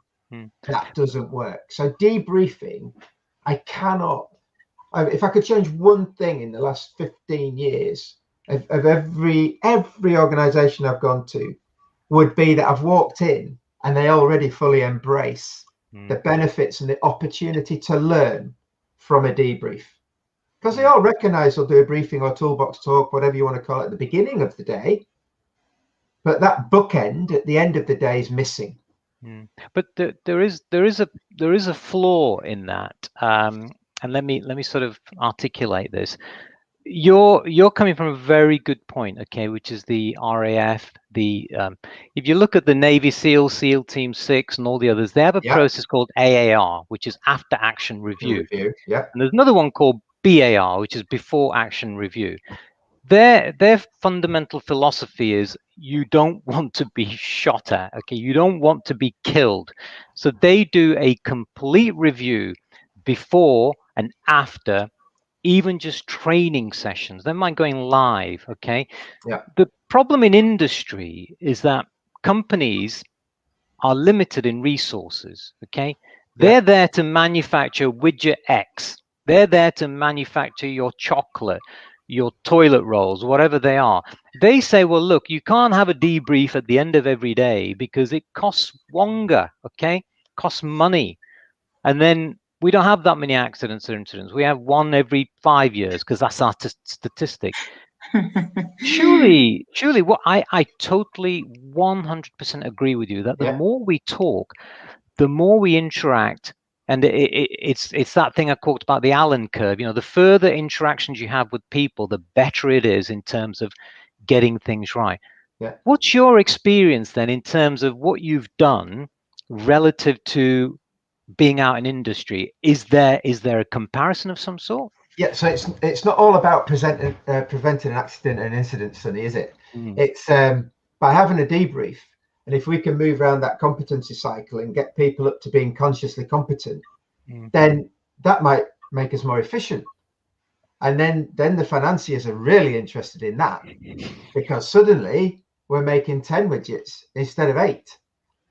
That doesn't work. So debriefing, I cannot, if I could change one thing in the last 15 years of every organization I've gone to, would be that I've walked in and they already fully embrace the benefits and the opportunity to learn from a debrief. Because they all recognize they'll do a briefing or toolbox talk, whatever you want to call it, at the beginning of the day. But that bookend at the end of the day is missing. But there is a flaw in that. And let me sort of articulate this. You're coming from a very good point, okay, which is the RAF. If you look at the Navy SEAL, SEAL Team 6, and all the others, they have a Yeah. process called AAR, which is after action review. Yeah. And there's another one called BAR, which is before action review. Their fundamental philosophy is you don't want to be shot at, okay? You don't want to be killed. So they do a complete review before and after, even just training sessions. They mind going live, okay? Yeah. The problem in industry is that companies are limited in resources, okay? They're there to manufacture widget X. They're there to manufacture your chocolate, your toilet rolls, whatever they are. They say, well, look, you can't have a debrief at the end of every day because it costs longer, okay? Costs money. And then we don't have that many accidents or incidents. We have one every 5 years because that's our statistic. Surely, what I totally 100% agree with you that the more we talk, the more we interact, and it's that thing I talked about, the Allen curve. You know, the further interactions you have with people, the better it is in terms of getting things right. Yeah. What's your experience then in terms of what you've done relative to being out in industry? Is there a comparison of some sort? Yeah, so it's not all about preventing an accident and incident, Sonny, is it? It's by having a debrief, and if we can move around that competency cycle and get people up to being consciously competent, then that might make us more efficient. And then the financiers are really interested in that, because suddenly we're making 10 widgets instead of 8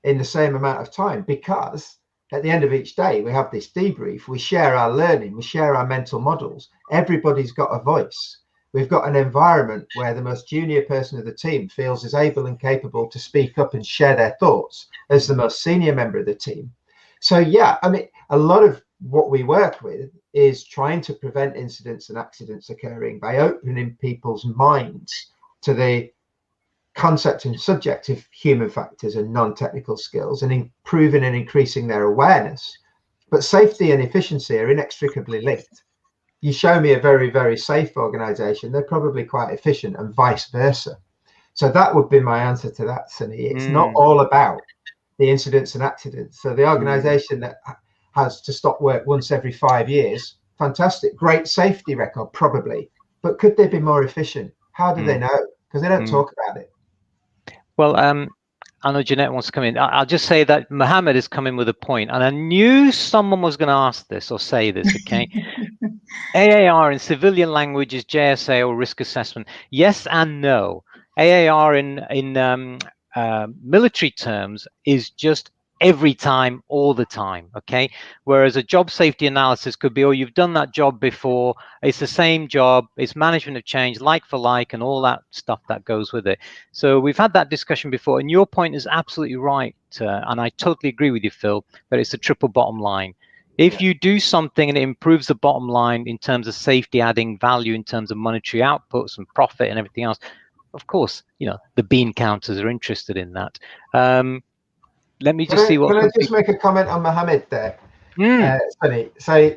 in the same amount of time, because at the end of each day, we have this debrief, we share our learning, we share our mental models. Everybody's got a voice. We've got an environment where the most junior person of the team feels as able and capable to speak up and share their thoughts as the most senior member of the team. So yeah, I mean, a lot of what we work with is trying to prevent incidents and accidents occurring by opening people's minds to the concept and subject of human factors and non-technical skills, and improving and increasing their awareness. But safety and efficiency are inextricably linked. You show me a very, very safe organization, they're probably quite efficient, and vice versa. So that would be my answer to that, Sunny. It's not all about the incidents and accidents. So the organization that has to stop work once every 5 years, fantastic, great safety record, probably. But could they be more efficient? How do they know? Because they don't talk about it. Well, I know Jeanette wants to come in. I'll just say that Mohammed is coming with a point, and I knew someone was going to ask this or say this, okay? AAR in civilian language is JSA or risk assessment. Yes and no. AAR in military terms is just every time, all the time, okay? Whereas a job safety analysis could be, oh, you've done that job before, it's the same job, it's management of change, like for like, and all that stuff that goes with it. So we've had that discussion before, and your point is absolutely right, and I totally agree with you, Phil, that it's a triple bottom line. If you do something and it improves the bottom line in terms of safety, adding value in terms of monetary outputs and profit and everything else, of course, you know, the bean counters are interested in that. Let me just see what. Can I just make a comment on Mohammed there? Funny. So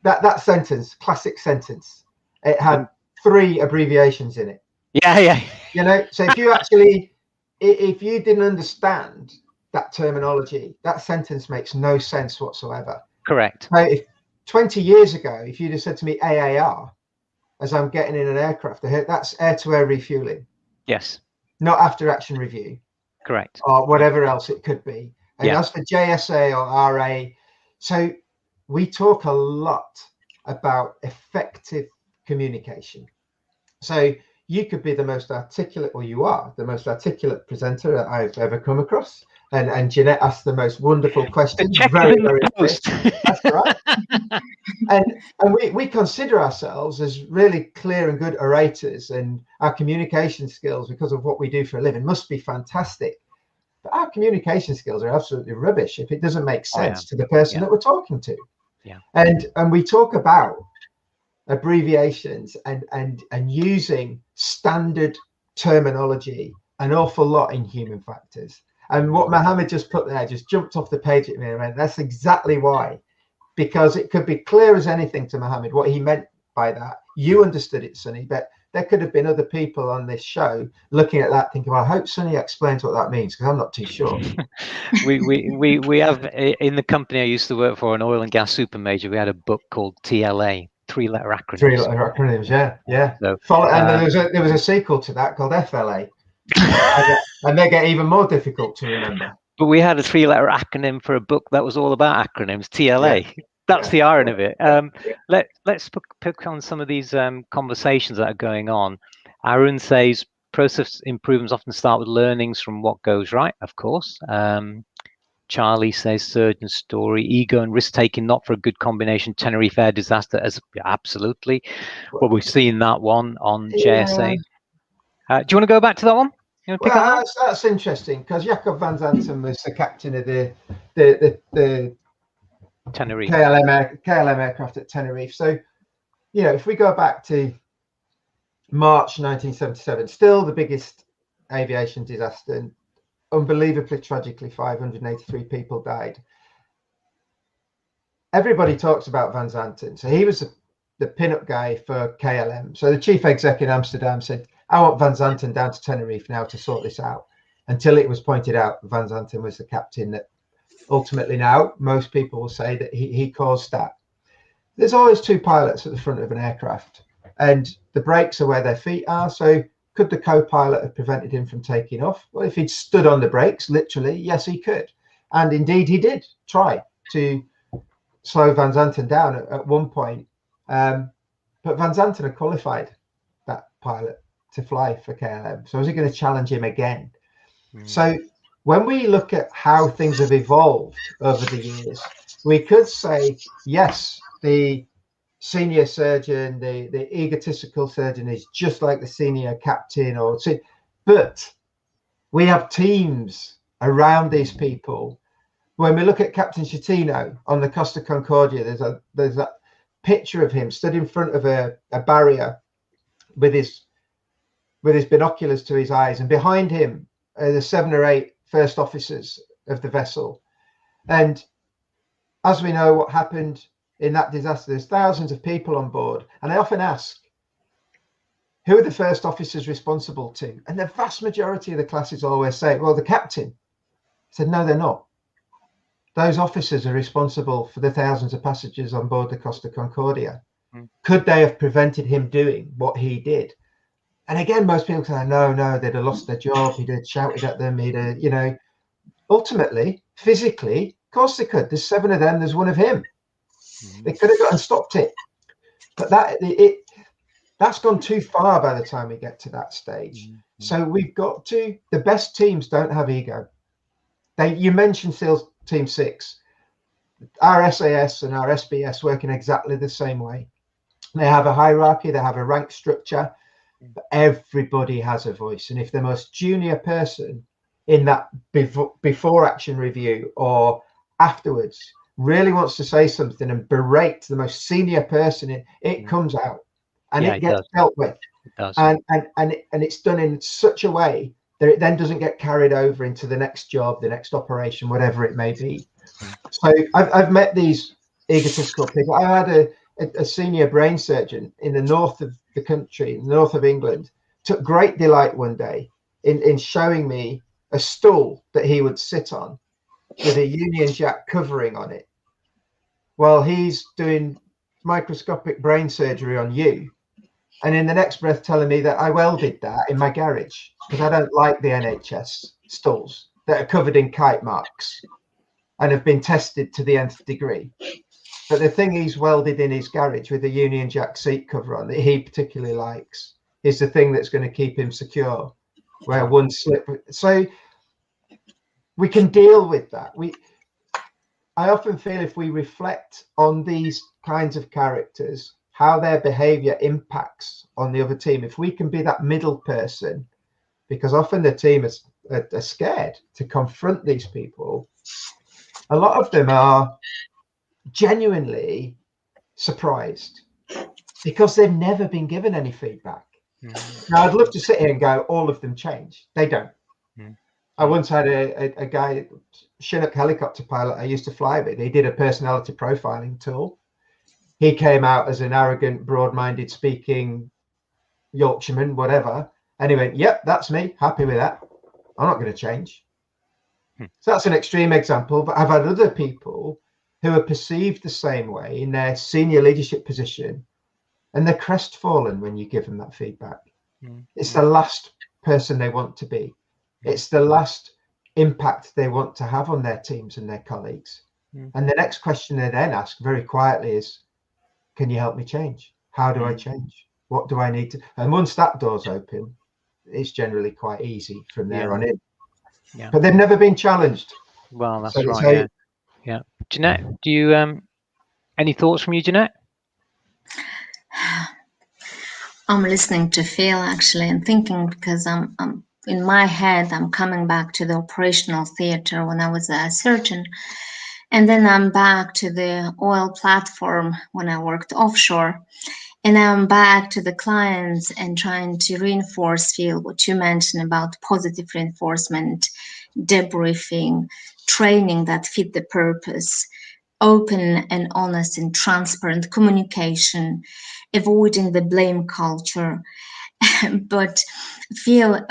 that sentence, classic sentence, it had 3 abbreviations in it. Yeah. You know, so if you didn't understand that terminology, that sentence makes no sense whatsoever. Correct. So if 20 years ago, if you'd have said to me AAR, as I'm getting in an aircraft, that's air-to-air refueling. Yes. Not after action review. Correct. Or whatever else it could be. And as for JSA or RA, so we talk a lot about effective communication. So you could be the most articulate, or you are the most articulate presenter that I've ever come across. And Jeanette asked the most wonderful questions. Very, very clear. That's right. and we consider ourselves as really clear and good orators, and our communication skills, because of what we do for a living, must be fantastic. But our communication skills are absolutely rubbish if it doesn't make sense to the person that we're talking to. Yeah. And we talk about abbreviations and using standard terminology an awful lot in human factors. And what Mohammed just put there just jumped off the page at me, and that's exactly why. Because it could be clear as anything to Mohammed what he meant by that. you understood it, Sonny, but there could have been other people on this show looking at that thinking, well, I hope Sonny explains what that means, because I'm not too sure. we have in the company I used to work for, an oil and gas super major, we had a book called TLA, 3-letter acronyms. 3-letter acronyms, yeah. So, and there was a sequel to that called FLA. and they get even more difficult to remember. But we had a 3-letter acronym for a book that was all about acronyms, TLA. Yeah. That's the irony of it. Let's pick on some of these conversations that are going on. Arun says process improvements often start with learnings from what goes right, of course. Charlie says surgeon story, ego and risk taking not for a good combination. Tenerife air disaster, as absolutely. Well, we've seen that one on JSA. Do you want to go back to that one? You want to pick on that? That's interesting, because Jacob van Zanten was the captain of the Tenerife KLM aircraft at Tenerife. So, you know, if we go back to March 1977, still the biggest aviation disaster, unbelievably tragically, 583 people died. Everybody talks about Van Zanten. So he was the pin-up guy for KLM. So the chief exec in Amsterdam said, I want Van Zanten down to Tenerife now to sort this out. Until it was pointed out Van Zanten was the captain that ultimately now most people will say that he caused that. There's always two pilots at the front of an aircraft, and the brakes are where their feet are. So could the co-pilot have prevented him from taking off? Well, if he'd stood on the brakes, literally, yes, he could. And indeed, he did try to slow Van Zanten down at one point. But Van Zanten had qualified that pilot to fly for KLM. So was he going to challenge him again? So when we look at how things have evolved over the years, we could say, yes, the senior surgeon, the egotistical surgeon is just like the senior captain, but we have teams around these people. When we look at Captain Schettino on the Costa Concordia, there's a picture of him stood in front of a barrier with his binoculars to his eyes, and behind him are the 7 or 8 first officers of the vessel. And as we know what happened in that disaster, there's thousands of people on board. And I often ask, who are the first officers responsible to? And the vast majority of the classes always say, well, the captain. I said, no, they're not. Those officers are responsible for the thousands of passengers on board the Costa Concordia. Could they have prevented him doing what he did? And again, most people say, no, they'd have lost their job. He'd have shouted at them. He'd have, ultimately, physically, of course they could. There's 7 of them. There's 1 of him. They could have got and stopped it. But that's gone too far by the time we get to that stage. So we've got to, the best teams don't have ego. You mentioned SEAL Team 6. Our SAS and our SBS work in exactly the same way. They have a hierarchy, they have a rank structure, but everybody has a voice. And if the most junior person in that before action review or afterwards really wants to say something and berate the most senior person, it comes out and it gets dealt with. It does. And it's done in such a way that it then doesn't get carried over into the next job, the next operation, whatever it may be. So I've met these egotistical people. I had a senior brain surgeon in the north of the country, north of England, took great delight one day in showing me a stool that he would sit on with a Union Jack covering on it while he's doing microscopic brain surgery on you. And in the next breath telling me that I welded that in my garage because I don't like the NHS stools that are covered in kite marks and have been tested to the nth degree. But the thing he's welded in his garage with a Union Jack seat cover on that he particularly likes is the thing that's going to keep him secure, where one slip. So we can deal with that. I often feel if we reflect on these kinds of characters, how their behavior impacts on the other team, if we can be that middle person, because often the team are scared to confront these people. A lot of them are genuinely surprised because they've never been given any feedback. Now, I'd love to sit here and go, all of them change. They don't. I once had a guy, Chinook helicopter pilot I used to fly with. He did a personality profiling tool. he came out as an arrogant, broad-minded speaking Yorkshireman, whatever, and he went, yep, that's me, happy with that, I'm not going to change. So that's an extreme example, but I've had other people who are perceived the same way in their senior leadership position, and they're crestfallen when you give them that feedback. It's the last person they want to be. It's the last impact they want to have on their teams and their colleagues. And the next question they then ask very quietly is, can you help me change? How do I change? What do I need to? And once that door's open, it's generally quite easy from there on in. Yeah. But they've never been challenged. Well, that's So- right. so- Yeah. Yeah. Jeanette, do you any thoughts from you, Jeanette? I'm listening to Phil actually and thinking, because I'm in my head, I'm coming back to the operational theater when I was a surgeon. And then I'm back to the oil platform when I worked offshore. And I'm back to the clients and trying to reinforce, Phil, what you mentioned about positive reinforcement, debriefing, training that fit the purpose, open and honest and transparent communication, avoiding the blame culture. But Phil,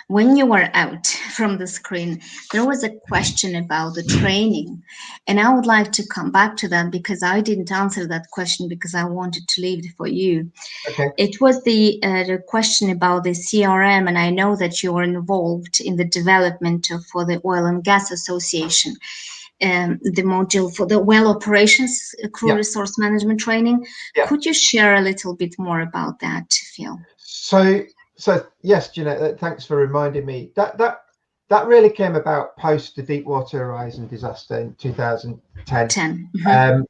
when you were out from the screen, there was a question about the training. And I would like to come back to that because I didn't answer that question because I wanted to leave it for you. Okay. It was the question about the CRM, and I know that you were involved in the development for the Oil and Gas Association, the module for the well operations, crew resource management training. Yeah. Could you share a little bit more about that, Phil? So yes, Jeanette, thanks for reminding me. That really came about post the Deepwater Horizon disaster in 2010,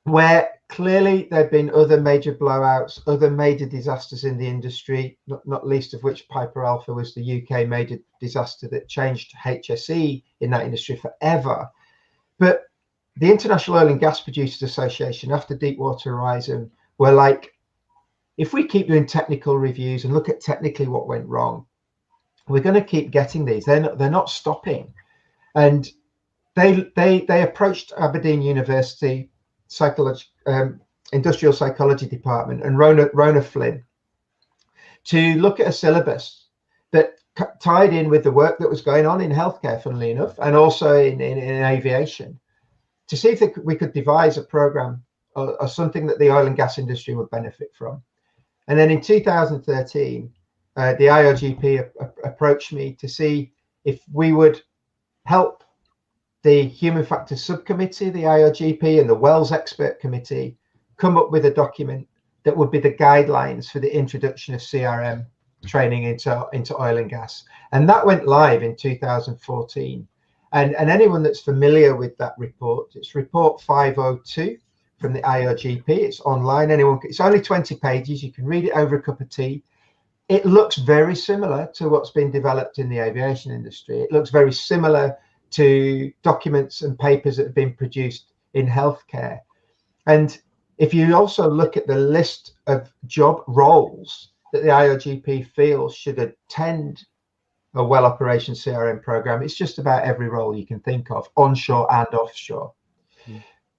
where clearly there'd been other major blowouts, other major disasters in the industry, not least of which Piper Alpha was the UK major disaster that changed HSE in that industry forever. But the International Oil and Gas Producers Association, after Deepwater Horizon, were like, if we keep doing technical reviews and look at technically what went wrong, we're going to keep getting these. They're not stopping. And they approached Aberdeen University industrial psychology department and Rona Flynn to look at a syllabus that tied in with the work that was going on in healthcare, funnily enough, and also in aviation, to see if we could devise a program or something that the oil and gas industry would benefit from. And then in 2013, the IOGP approached me to see if we would help the Human Factors Subcommittee, the IOGP, and the Wells Expert Committee come up with a document that would be the guidelines for the introduction of CRM training into oil and gas. And that went live in 2014. And anyone that's familiar with that report, it's report 502. From the IOGP, it's online. It's only 20 pages. You can read it over a cup of tea. It looks very similar to what's been developed in the aviation industry. It looks very similar to documents and papers that have been produced in healthcare. And if you also look at the list of job roles that the IOGP feels should attend a well operation CRM program, it's just about every role you can think of, onshore and offshore.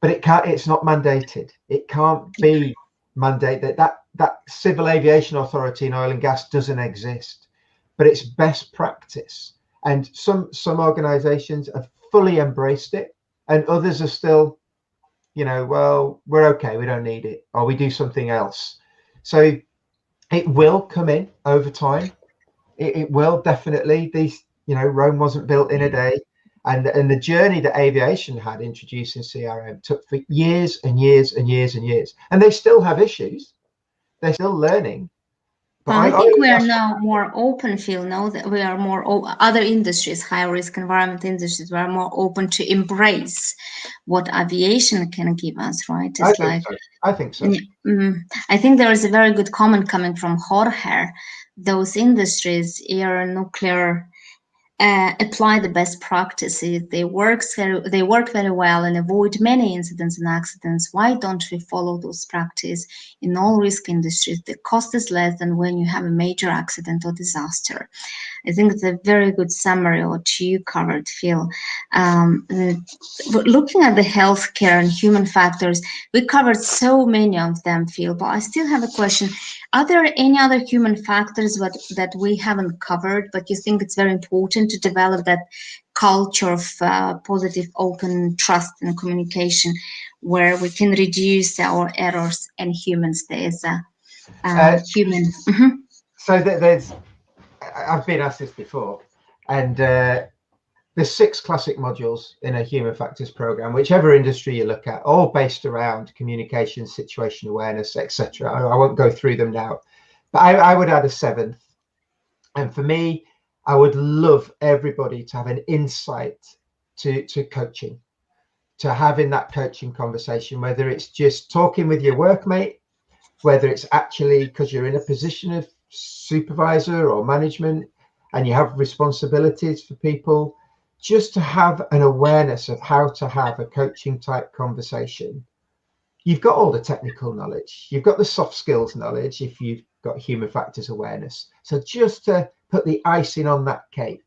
But it's not mandated. It can't be mandated. That civil aviation authority in oil and gas doesn't exist, but it's best practice. And some organizations have fully embraced it, and others are still, well, we're okay, we don't need it, or we do something else. So it will come in over time. It will definitely. Rome wasn't built in a day. And the journey that aviation had introducing CRM took for years and years and years and years. And they still have issues. They're still learning. But I think we are now more open, Phil, now that we are more other industries, high risk environment industries, we are more open to embrace what aviation can give us, right? I think so. I think there is a very good comment coming from Jorge. Those industries, air, nuclear, apply the best practices. They work very well and avoid many incidents and accidents. Why don't we follow those practices in all risk industries? The cost is less than when you have a major accident or disaster. I think it's a very good summary of what you covered, Phil. Looking at the healthcare and human factors, we covered so many of them, Phil, but I still have a question. Are there any other human factors that we haven't covered, but you think it's very important to develop that culture of positive, open trust and communication where we can reduce our errors and human stays human? Mm-hmm. So I've been asked this before, and there's 6 classic modules in a human factors program, whichever industry you look at, all based around communication, situation awareness, etc. I won't go through them now, but I would add a 7th. And for me, I would love everybody to have an insight to coaching, to having that coaching conversation, whether it's just talking with your workmate, whether it's actually because you're in a position of supervisor or management and you have responsibilities for people, just to have an awareness of how to have a coaching type conversation. You've got all the technical knowledge, you've got the soft skills knowledge if you've got human factors awareness. So just to put the icing on that cake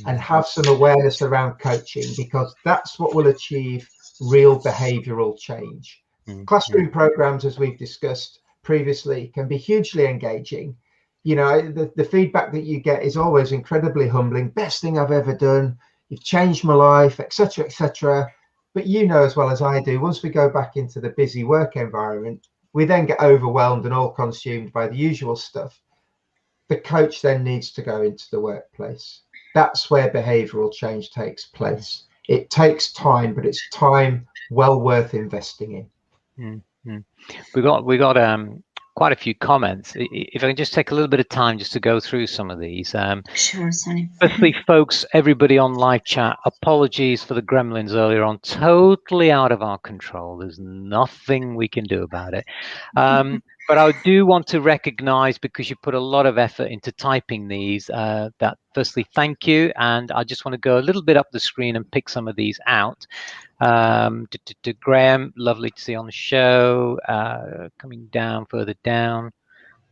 and have some awareness around coaching, because that's what will achieve real behavioral change. Classroom programs, as we've discussed previously, can be hugely engaging. You know, the feedback that you get is always incredibly humbling. Best thing I've ever done. You've changed my life, etc., etc. But you know as well as I do, once we go back into the busy work environment, we then get overwhelmed and all consumed by the usual stuff. The coach then needs to go into the workplace. That's where behavioral change takes place. It takes time, but it's time well worth investing in. We got quite a few comments. If I can just take a little bit of time just to go through some of these. Sure, Sonny. Firstly, folks, everybody on live chat, apologies for the gremlins earlier on. Totally out of our control. There's nothing we can do about it. But I do want to recognize, because you put a lot of effort into typing these, that firstly, thank you. And I just want to go a little bit up the screen and pick some of these out. To Graham, lovely to see you on the show. Coming down, further down.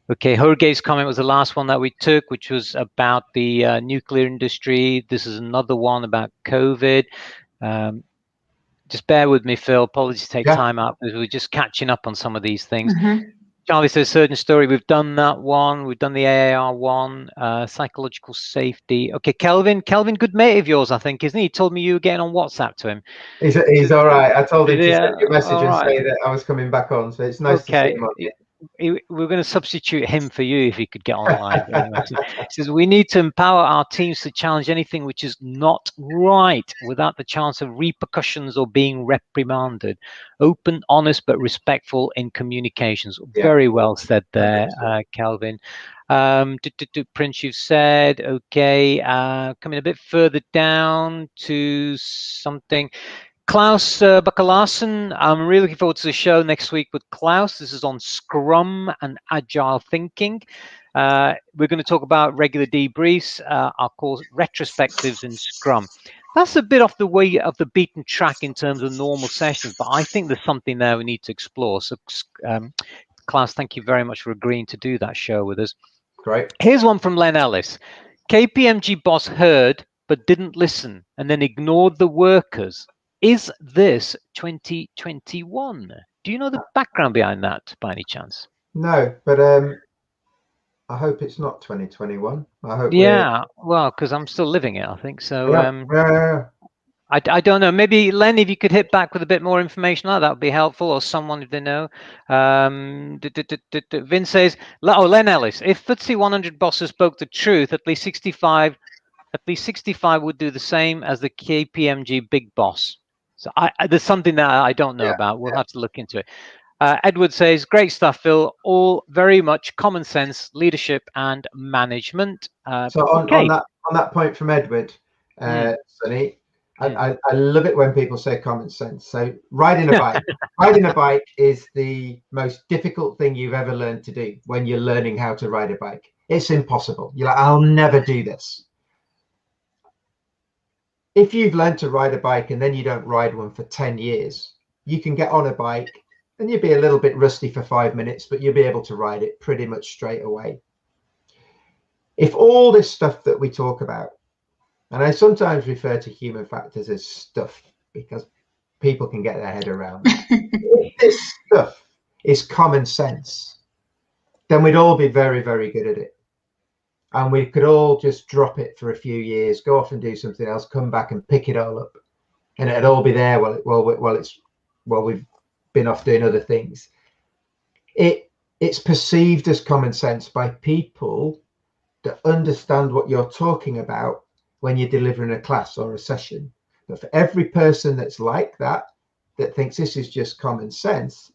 Okay, Jorge's comment was the last one that we took, which was about the nuclear industry. This is another one about COVID. Just bear with me, Phil. Apologies to take time up, because we're just catching up on some of these things. Charlie says, certain story. We've done that one. We've done the AAR one, psychological safety. Okay, Kelvin, good mate of yours, I think, isn't he? He told me you were getting on WhatsApp to him. He's all right. I told him to send you a message and say that I was coming back on. So it's nice to see him on here. We're going to substitute him for you if he could get online. He says, we need to empower our teams to challenge anything which is not right without the chance of repercussions or being reprimanded. Open, honest, but respectful in communications. Very well said there, Kelvin. Prince, you've said, okay. Coming a bit further down to something. Klaus Buckelaarsen, I'm really looking forward to the show next week with Klaus. This is on Scrum and Agile Thinking. We're going to talk about regular debriefs, I'll call it retrospectives in Scrum. That's a bit off the way of the beaten track in terms of normal sessions, but I think there's something there we need to explore. So, Klaus, thank you very much for agreeing to do that show with us. Great. Here's one from Len Ellis. KPMG boss heard but didn't listen and then ignored the workers. Is this 2021? Do you know the background behind that by any chance? No, but I hope it's not 2021. I hope. Well, because I'm still living it, I think. So I don't know. Maybe Len, if you could hit back with a bit more information on that would be helpful, or someone if they know. Vince says, Len Ellis, if FTSE 100 bosses spoke the truth, at least 65 would do the same as the KPMG big boss. So there's something that I don't know about. We'll have to look into it. Edward says, great stuff, Phil. All very much common sense, leadership and management. So on that point from Edward, Sonny, I love it when people say common sense. So riding a bike is the most difficult thing you've ever learned to do when you're learning how to ride a bike. It's impossible. You're like, I'll never do this. if you've learned to ride a bike and then you don't ride one for 10 years, you can get on a bike and you'll be a little bit rusty for 5 minutes, but you'll be able to ride it pretty much straight away. If all this stuff that we talk about, and I sometimes refer to human factors as stuff because people can get their head around that. If this stuff is common sense, then we'd all be very, very good at it. And we could all just drop it for a few years, go off and do something else, come back and pick it all up. And it'd all be there while we've been off doing other things. It's perceived as common sense by people that understand what you're talking about when you're delivering a class or a session. But for every person that's like that thinks this is just common sense,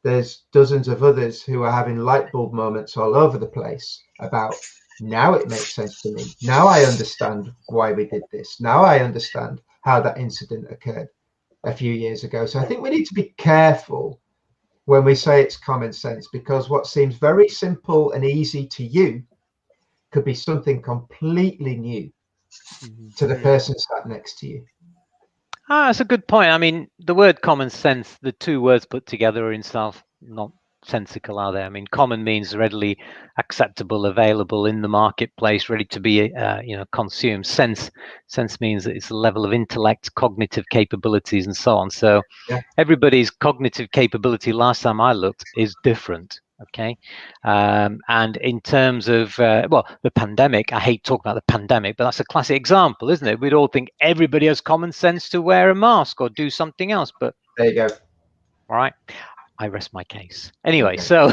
there's dozens of others who are having light bulb moments all over the place about, now it makes sense to me. Now I understand why we did this. Now I understand how that incident occurred a few years ago. So I think we need to be careful when we say it's common sense, because what seems very simple and easy to you could be something completely new to the person sat next to you. That's a good point. I mean, the word common sense, the two words put together are in itself not sensical, are they? I mean, common means readily acceptable, available in the marketplace, ready to be consumed. Sense means that it's a level of intellect, cognitive capabilities, and so on. So everybody's cognitive capability, last time I looked, is different. Okay. And in terms of, the pandemic, I hate talking about the pandemic, but that's a classic example, isn't it? We'd all think everybody has common sense to wear a mask or do something else, but there you go. All right. I rest my case. Anyway, so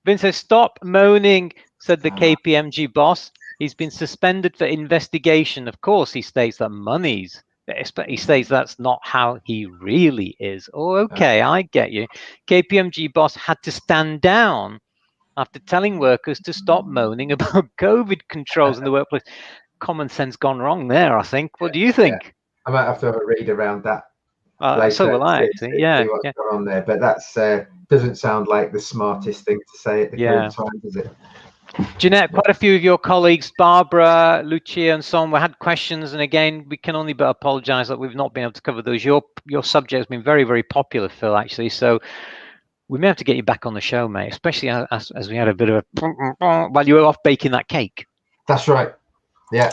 Vince says, stop moaning, said the KPMG boss. He's been suspended for investigation. Of course, he states that he states that's not how he really is. Oh, okay, I get you. KPMG boss had to stand down after telling workers to stop moaning about COVID controls in the workplace. Common sense gone wrong there, I think. What do you think? Yeah. I might have to have a read around that. So will I, actually. See what's going on there, but that's doesn't sound like the smartest thing to say at the current time, does it? Jeanette, quite a few of your colleagues, Barbara, Lucia, and so on, had questions, and again, we can only but apologise that we've not been able to cover those. Your subject has been very, very popular, Phil, actually, so we may have to get you back on the show, mate, especially as we had a bit of a while you were off baking that cake. That's right. Yeah.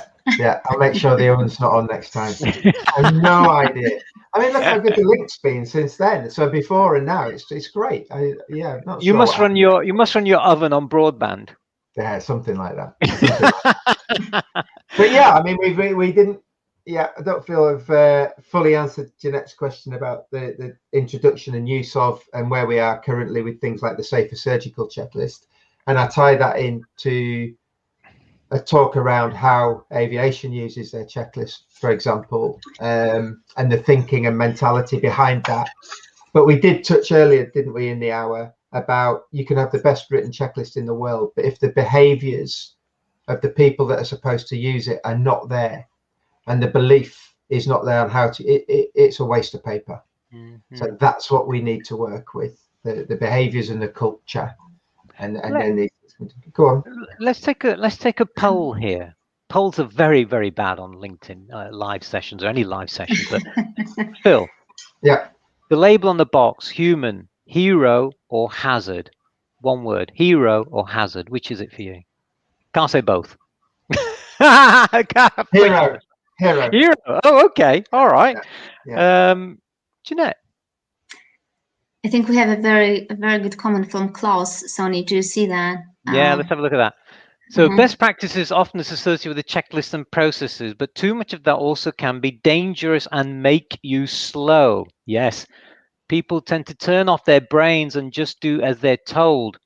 I'll make sure the oven's not on next time. I have no idea. I mean, look how good the link's been since then. So before and now, it's great. You must run your oven on broadband. Yeah, something like that. But yeah, I mean, we didn't. Yeah, I don't feel I've fully answered Jeanette's question about the introduction and use of and where we are currently with things like the Safer Surgical Checklist, and I tie that into a talk around how aviation uses their checklist, for example, and the thinking and mentality behind that. But we did touch earlier, didn't we, in the hour, about you can have the best written checklist in the world, but if the behaviors of the people that are supposed to use it are not there, and the belief is not there on how to, it's a waste of paper. So that's what we need to work with, the behaviors and the culture. And then go on. Let's take a poll here. Polls are very, very bad on LinkedIn live sessions or any live sessions. But Phil, yeah, the label on the box: human, hero, or hazard. One word: hero or hazard. Which is it for you? Can't say both. Hero. Oh, okay. All right. Yeah. Jeanette. I think we have a very good comment from Klaus. Sony, do you see that? Yeah, let's have a look at that. So best practices often is associated with the checklist and processes, but too much of that also can be dangerous and make you slow. Yes, people tend to turn off their brains and just do as they're told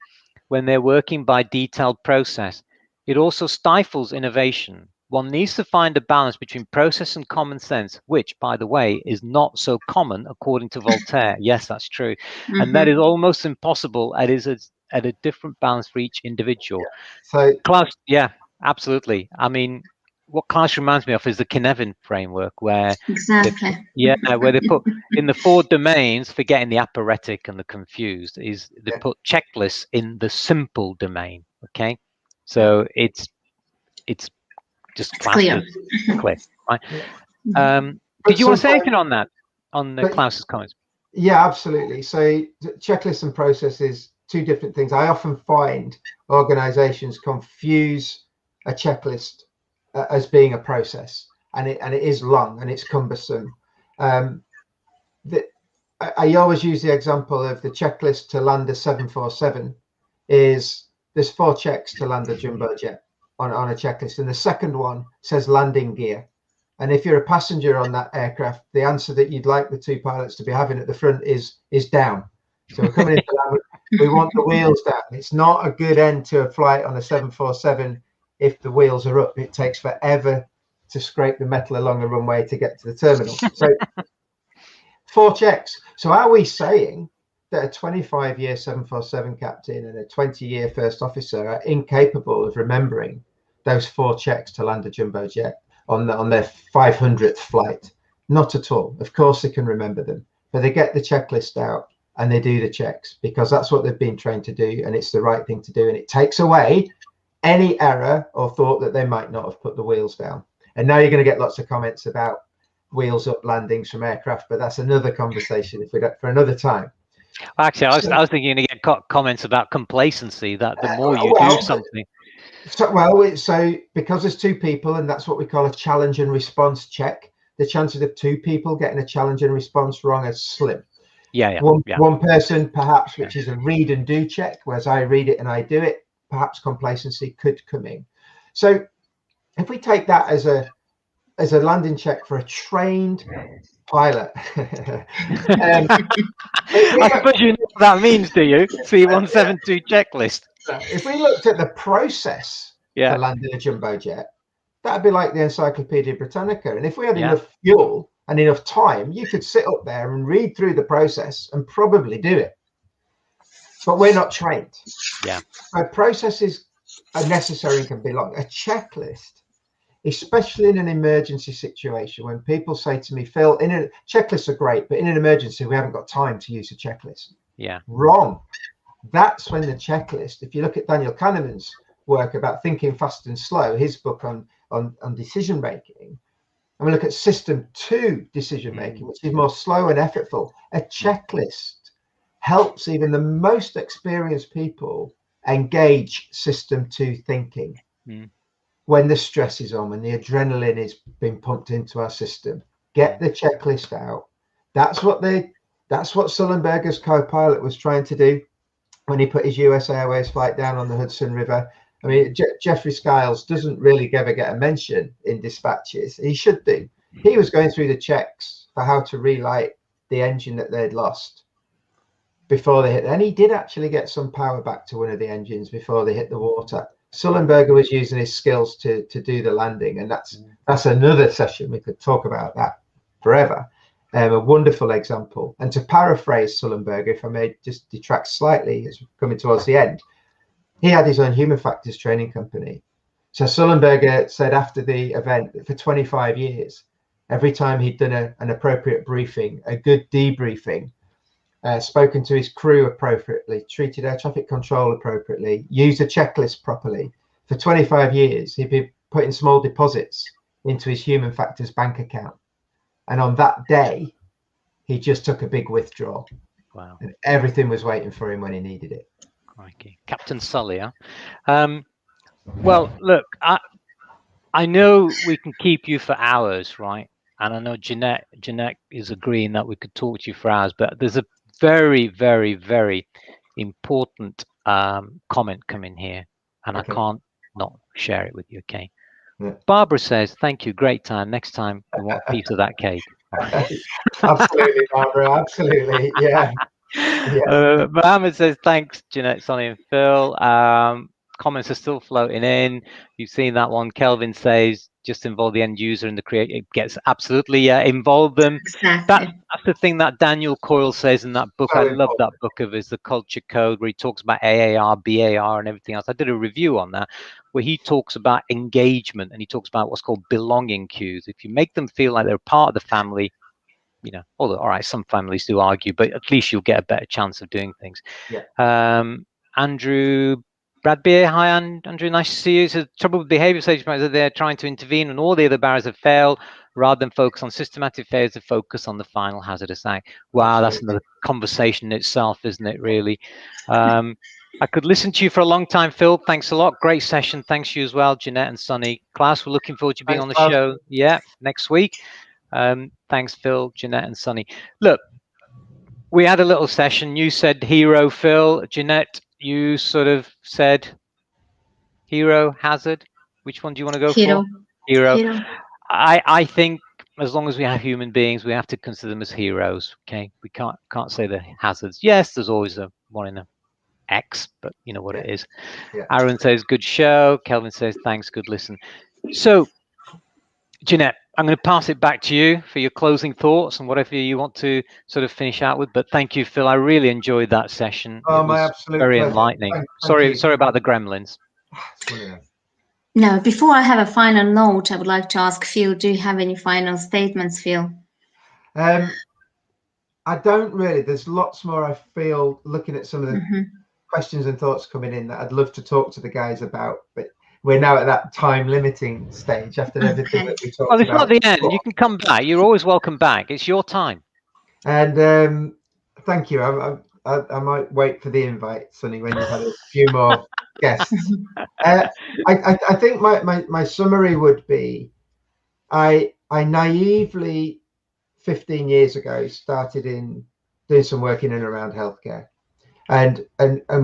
when they're working by detailed process. It also stifles innovation. One needs to find a balance between process and common sense, which, by the way, is not so common, according to Voltaire. Yes, that's true. And that is almost impossible. It is at a different balance for each individual. So Klaus, yeah, absolutely. I mean, what Klaus reminds me of is the Kinevin framework, where where they put in the 4 domains, forgetting the aporetic and the confused, is they put checklists in the simple domain. Okay, so it's just It's classed clear. as clear, right? But Did you want to say sometimes- anything on that, on but- Klaus's comments? Yeah, absolutely. So checklists and processes, two different things. I often find organizations confuse a checklist as being a process, and it is long and it's cumbersome. I always use the example of the checklist to land a 747 is there's 4 checks to land a jumbo jet on a checklist, and the second one says landing gear. And if you're a passenger on that aircraft, the answer that you'd like the 2 pilots to be having at the front is down. So we're coming into that. We want the wheels down. It's not a good end to a flight on a 747 if the wheels are up. It takes forever to scrape the metal along a runway to get to the terminal. So 4 checks. So are we saying that a 25-year 747 captain and a 20-year first officer are incapable of remembering those 4 checks to land a jumbo jet on their 500th flight? Not at all. Of course they can remember them, but they get the checklist out and they do the checks because that's what they've been trained to do, and it's the right thing to do, and it takes away any error or thought that they might not have put the wheels down. And now you're going to get lots of comments about wheels up landings from aircraft, but that's another conversation if we got for another time. Actually, I was thinking to get comments about complacency, that the more you do something. So because there's 2 people, and that's what we call a challenge and response check, the chances of 2 people getting a challenge and response wrong is slim. One person perhaps, which is a read and do check, whereas I read it and I do it, perhaps complacency could come in. So if we take that as a landing check for a trained pilot. I suppose you know what that means, do you? C172 checklist. If we looked at the process for landing a jumbo jet, that'd be like the Encyclopedia Britannica. And if we had enough fuel and enough time, you could sit up there and read through the process and probably do it. But we're not trained. Yeah. So processes are necessary and can be long. A checklist, especially in an emergency situation, when people say to me, Phil, checklists are great, but in an emergency, we haven't got time to use a checklist. Yeah. Wrong. That's when the checklist, if you look at Daniel Kahneman's work about thinking fast and slow, his book on decision making, and we look at system 2 decision making, which is more slow and effortful, a checklist helps even the most experienced people engage system 2 thinking. When the stress is on, when the adrenaline is being pumped into our system, get the checklist out. That's what Sullenberger's co-pilot was trying to do when he put his US Airways flight down on the Hudson River. I mean, Jeffrey Skiles doesn't really ever get a mention in dispatches. He should do. He was going through the checks for how to relight the engine that they'd lost before they hit. And he did actually get some power back to one of the engines before they hit the water. Sullenberger was using his skills to do the landing, and that's another session. We could talk about that forever. A wonderful example. And to paraphrase Sullenberger, if I may just detract slightly, as we're coming towards the end, he had his own human factors training company. So Sullenberger said after the event that for 25 years, every time he'd done an appropriate briefing, a good debriefing, spoken to his crew appropriately, treated air traffic control appropriately, used a checklist properly, for 25 years, he'd be putting small deposits into his human factors bank account. And on that day, he just took a big withdrawal. Wow. And everything was waiting for him when he needed it. Crikey. Captain Sully, huh? Well, look, I know we can keep you for hours, right? And I know Jeanette is agreeing that we could talk to you for hours, but there's a very, very, very important comment coming here, and I can't not share it with you, okay? Yeah. Barbara says, thank you, great time. Next time, we want a piece of that cake. Absolutely, Barbara, absolutely, yeah. Mohammed says, thanks, Jeanette, Sonny, and Phil. Comments are still floating in. You've seen that one. Kelvin says, just involve the end user in the create. It gets absolutely involve them. Exactly. That's the thing that Daniel Coyle says in that book. I love that book of his, The Culture Code, where he talks about AAR, BAR, and everything else. I did a review on that, where he talks about engagement, and he talks about what's called belonging cues. If you make them feel like they're part of the family, you know, although, all right, some families do argue, but at least you'll get a better chance of doing things. Yeah. Andrew Brad Beer, hi, Andrew, nice to see you. So trouble with behavior stage that they're trying to intervene and all the other barriers have failed rather than focus on systematic failures to focus on the final hazardous act. Wow, that's another conversation in itself, isn't it, really? I could listen to you for a long time, Phil. Thanks a lot. Great session. Thanks to you as well, Jeanette and Sonny. Klaus, we're looking forward to being on the show. Yeah, next week. Thanks, Phil, Jeanette and Sonny. Look, we had a little session. You said hero, Phil. Jeanette, you sort of said hero, hazard. Which one do you want to go Hero. for? Hero. Hero. I think as long as we have human beings, we have to consider them as heroes. Okay, we can't say the hazards. Yes, there's always a one in a X, but you know what it is. Yeah. Aaron says good show. Kelvin says thanks, good listen. So, Jeanette, I'm going to pass it back to you for your closing thoughts and whatever you want to sort of finish out with. But thank you, Phil. I really enjoyed that session. Oh, it was my absolute very pleasure. enlightening. Thank Sorry about the gremlins. Now, before I have a final note, I would like to ask Phil, do you have any final statements, Phil? I don't really. There's lots more I feel looking at some of the questions and thoughts coming in that I'd love to talk to the guys about, but we're now at that time limiting stage after everything that we talked about. Well, it's not the end. You can come back. You're always welcome back. It's your time. And thank you. I might wait for the invite, Sonny, when you've had a few more guests. I think my summary would be, I naively 15 years ago started in doing some work in and around healthcare, and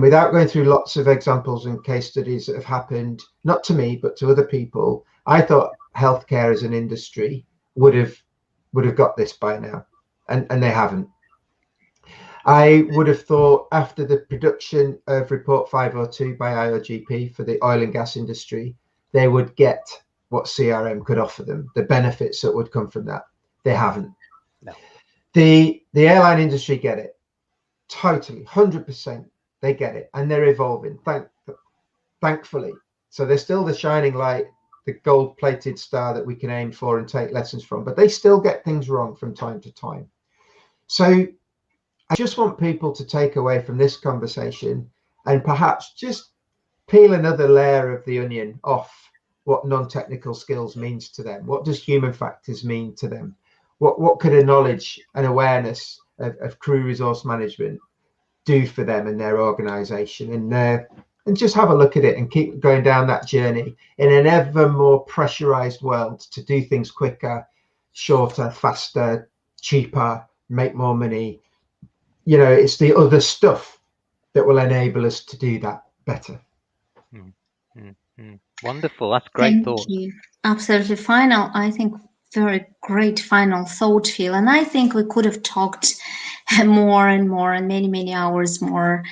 without going through lots of examples and case studies that have happened, not to me but to other people, I thought healthcare as an industry would have got this by now, and they haven't. I would have thought after the production of Report 502 by IOGP for the oil and gas industry, they would get what CRM could offer them, the benefits that would come from that. They haven't. No. The airline industry get it. Totally, 100%. They get it, and they're evolving, thankfully. So they're still the shining light, the gold-plated star that we can aim for and take lessons from, but they still get things wrong from time to time. So I just want people to take away from this conversation and perhaps just peel another layer of the onion off what non-technical skills means to them. What does human factors mean to them? What could a knowledge and awareness of crew resource management do for them and their organization? And just have a look at it and keep going down that journey in an ever more pressurized world to do things quicker, shorter, faster, cheaper, make more money. You know, it's the other stuff that will enable us to do that better. Wonderful. That's great thought. Thank you. Absolutely final. I think very great final thought, Phil. And I think we could have talked more and more and many hours more.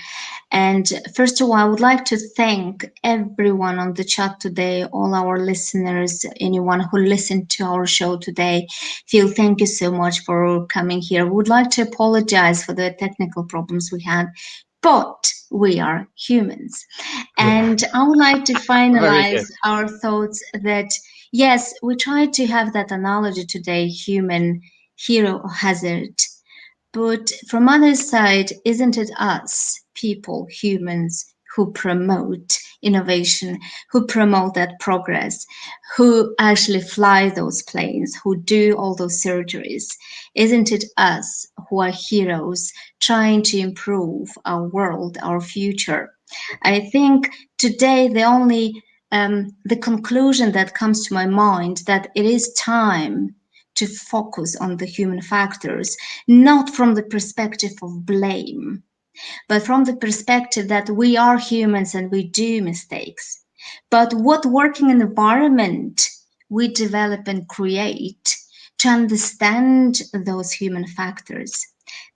And first of all, I would like to thank everyone on the chat today, all our listeners, anyone who listened to our show today. Phil, thank you so much for coming here. We would like to apologize for the technical problems we had, but we are humans. And I would like to finalize our thoughts that, yes, we tried to have that analogy today, human hero hazard. But from other side, isn't it us, people, humans, who promote innovation, who promote that progress, who actually fly those planes, who do all those surgeries? Isn't it us who are heroes trying to improve our world, our future? I think today the conclusion that comes to my mind that it is time to focus on the human factors, not from the perspective of blame, but from the perspective that we are humans and we do mistakes. But what working environment we develop and create to understand those human factors?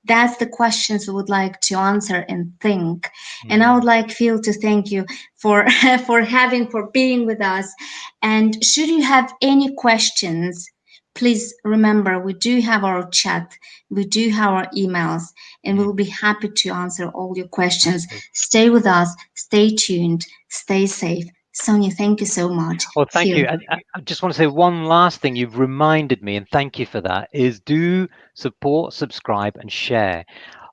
That's the questions we would like to answer and think. And I would like Phil to thank you for for being with us. And should you have any questions, please remember, we do have our chat, we do have our emails, and we'll be happy to answer all your questions. Stay with us, stay tuned, stay safe. Sonia, thank you so much. Well, thank you. And I just want to say one last thing. You've reminded me, and thank you for that, is do support, subscribe, and share.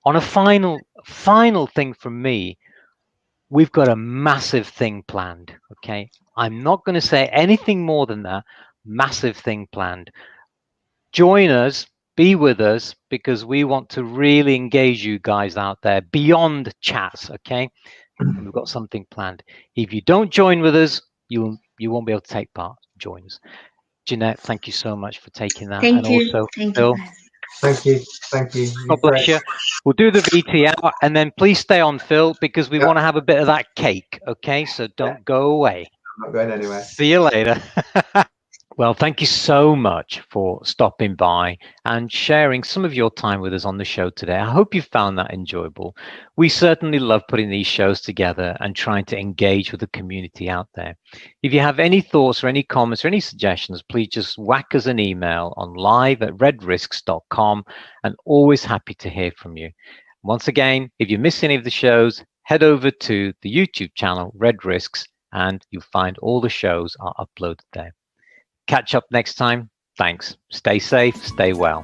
On a final thing from me, we've got a massive thing planned. Okay, I'm not going to say anything more than that. Massive thing planned. Join us, be with us, because we want to really engage you guys out there beyond chats. Okay, and we've got something planned. If you don't join with us, you won't be able to take part. Join us. Jeanette, thank you so much for taking that. Thank And you. also, Thank you, Phil, guys. Thank you. Thank you. God bless you. We'll do the VT out, and then please stay on, Phil, because we want to have a bit of that cake. Okay, so don't go away. I'm not going anywhere. See you later. Well, thank you so much for stopping by and sharing some of your time with us on the show today. I hope you found that enjoyable. We certainly love putting these shows together and trying to engage with the community out there. If you have any thoughts or any comments or any suggestions, please just whack us an email on live@redrisks.com, and always happy to hear from you. Once again, if you miss any of the shows, head over to the YouTube channel, Red Risks, and you'll find all the shows are uploaded there. Catch up next time. Thanks. Stay safe, stay well.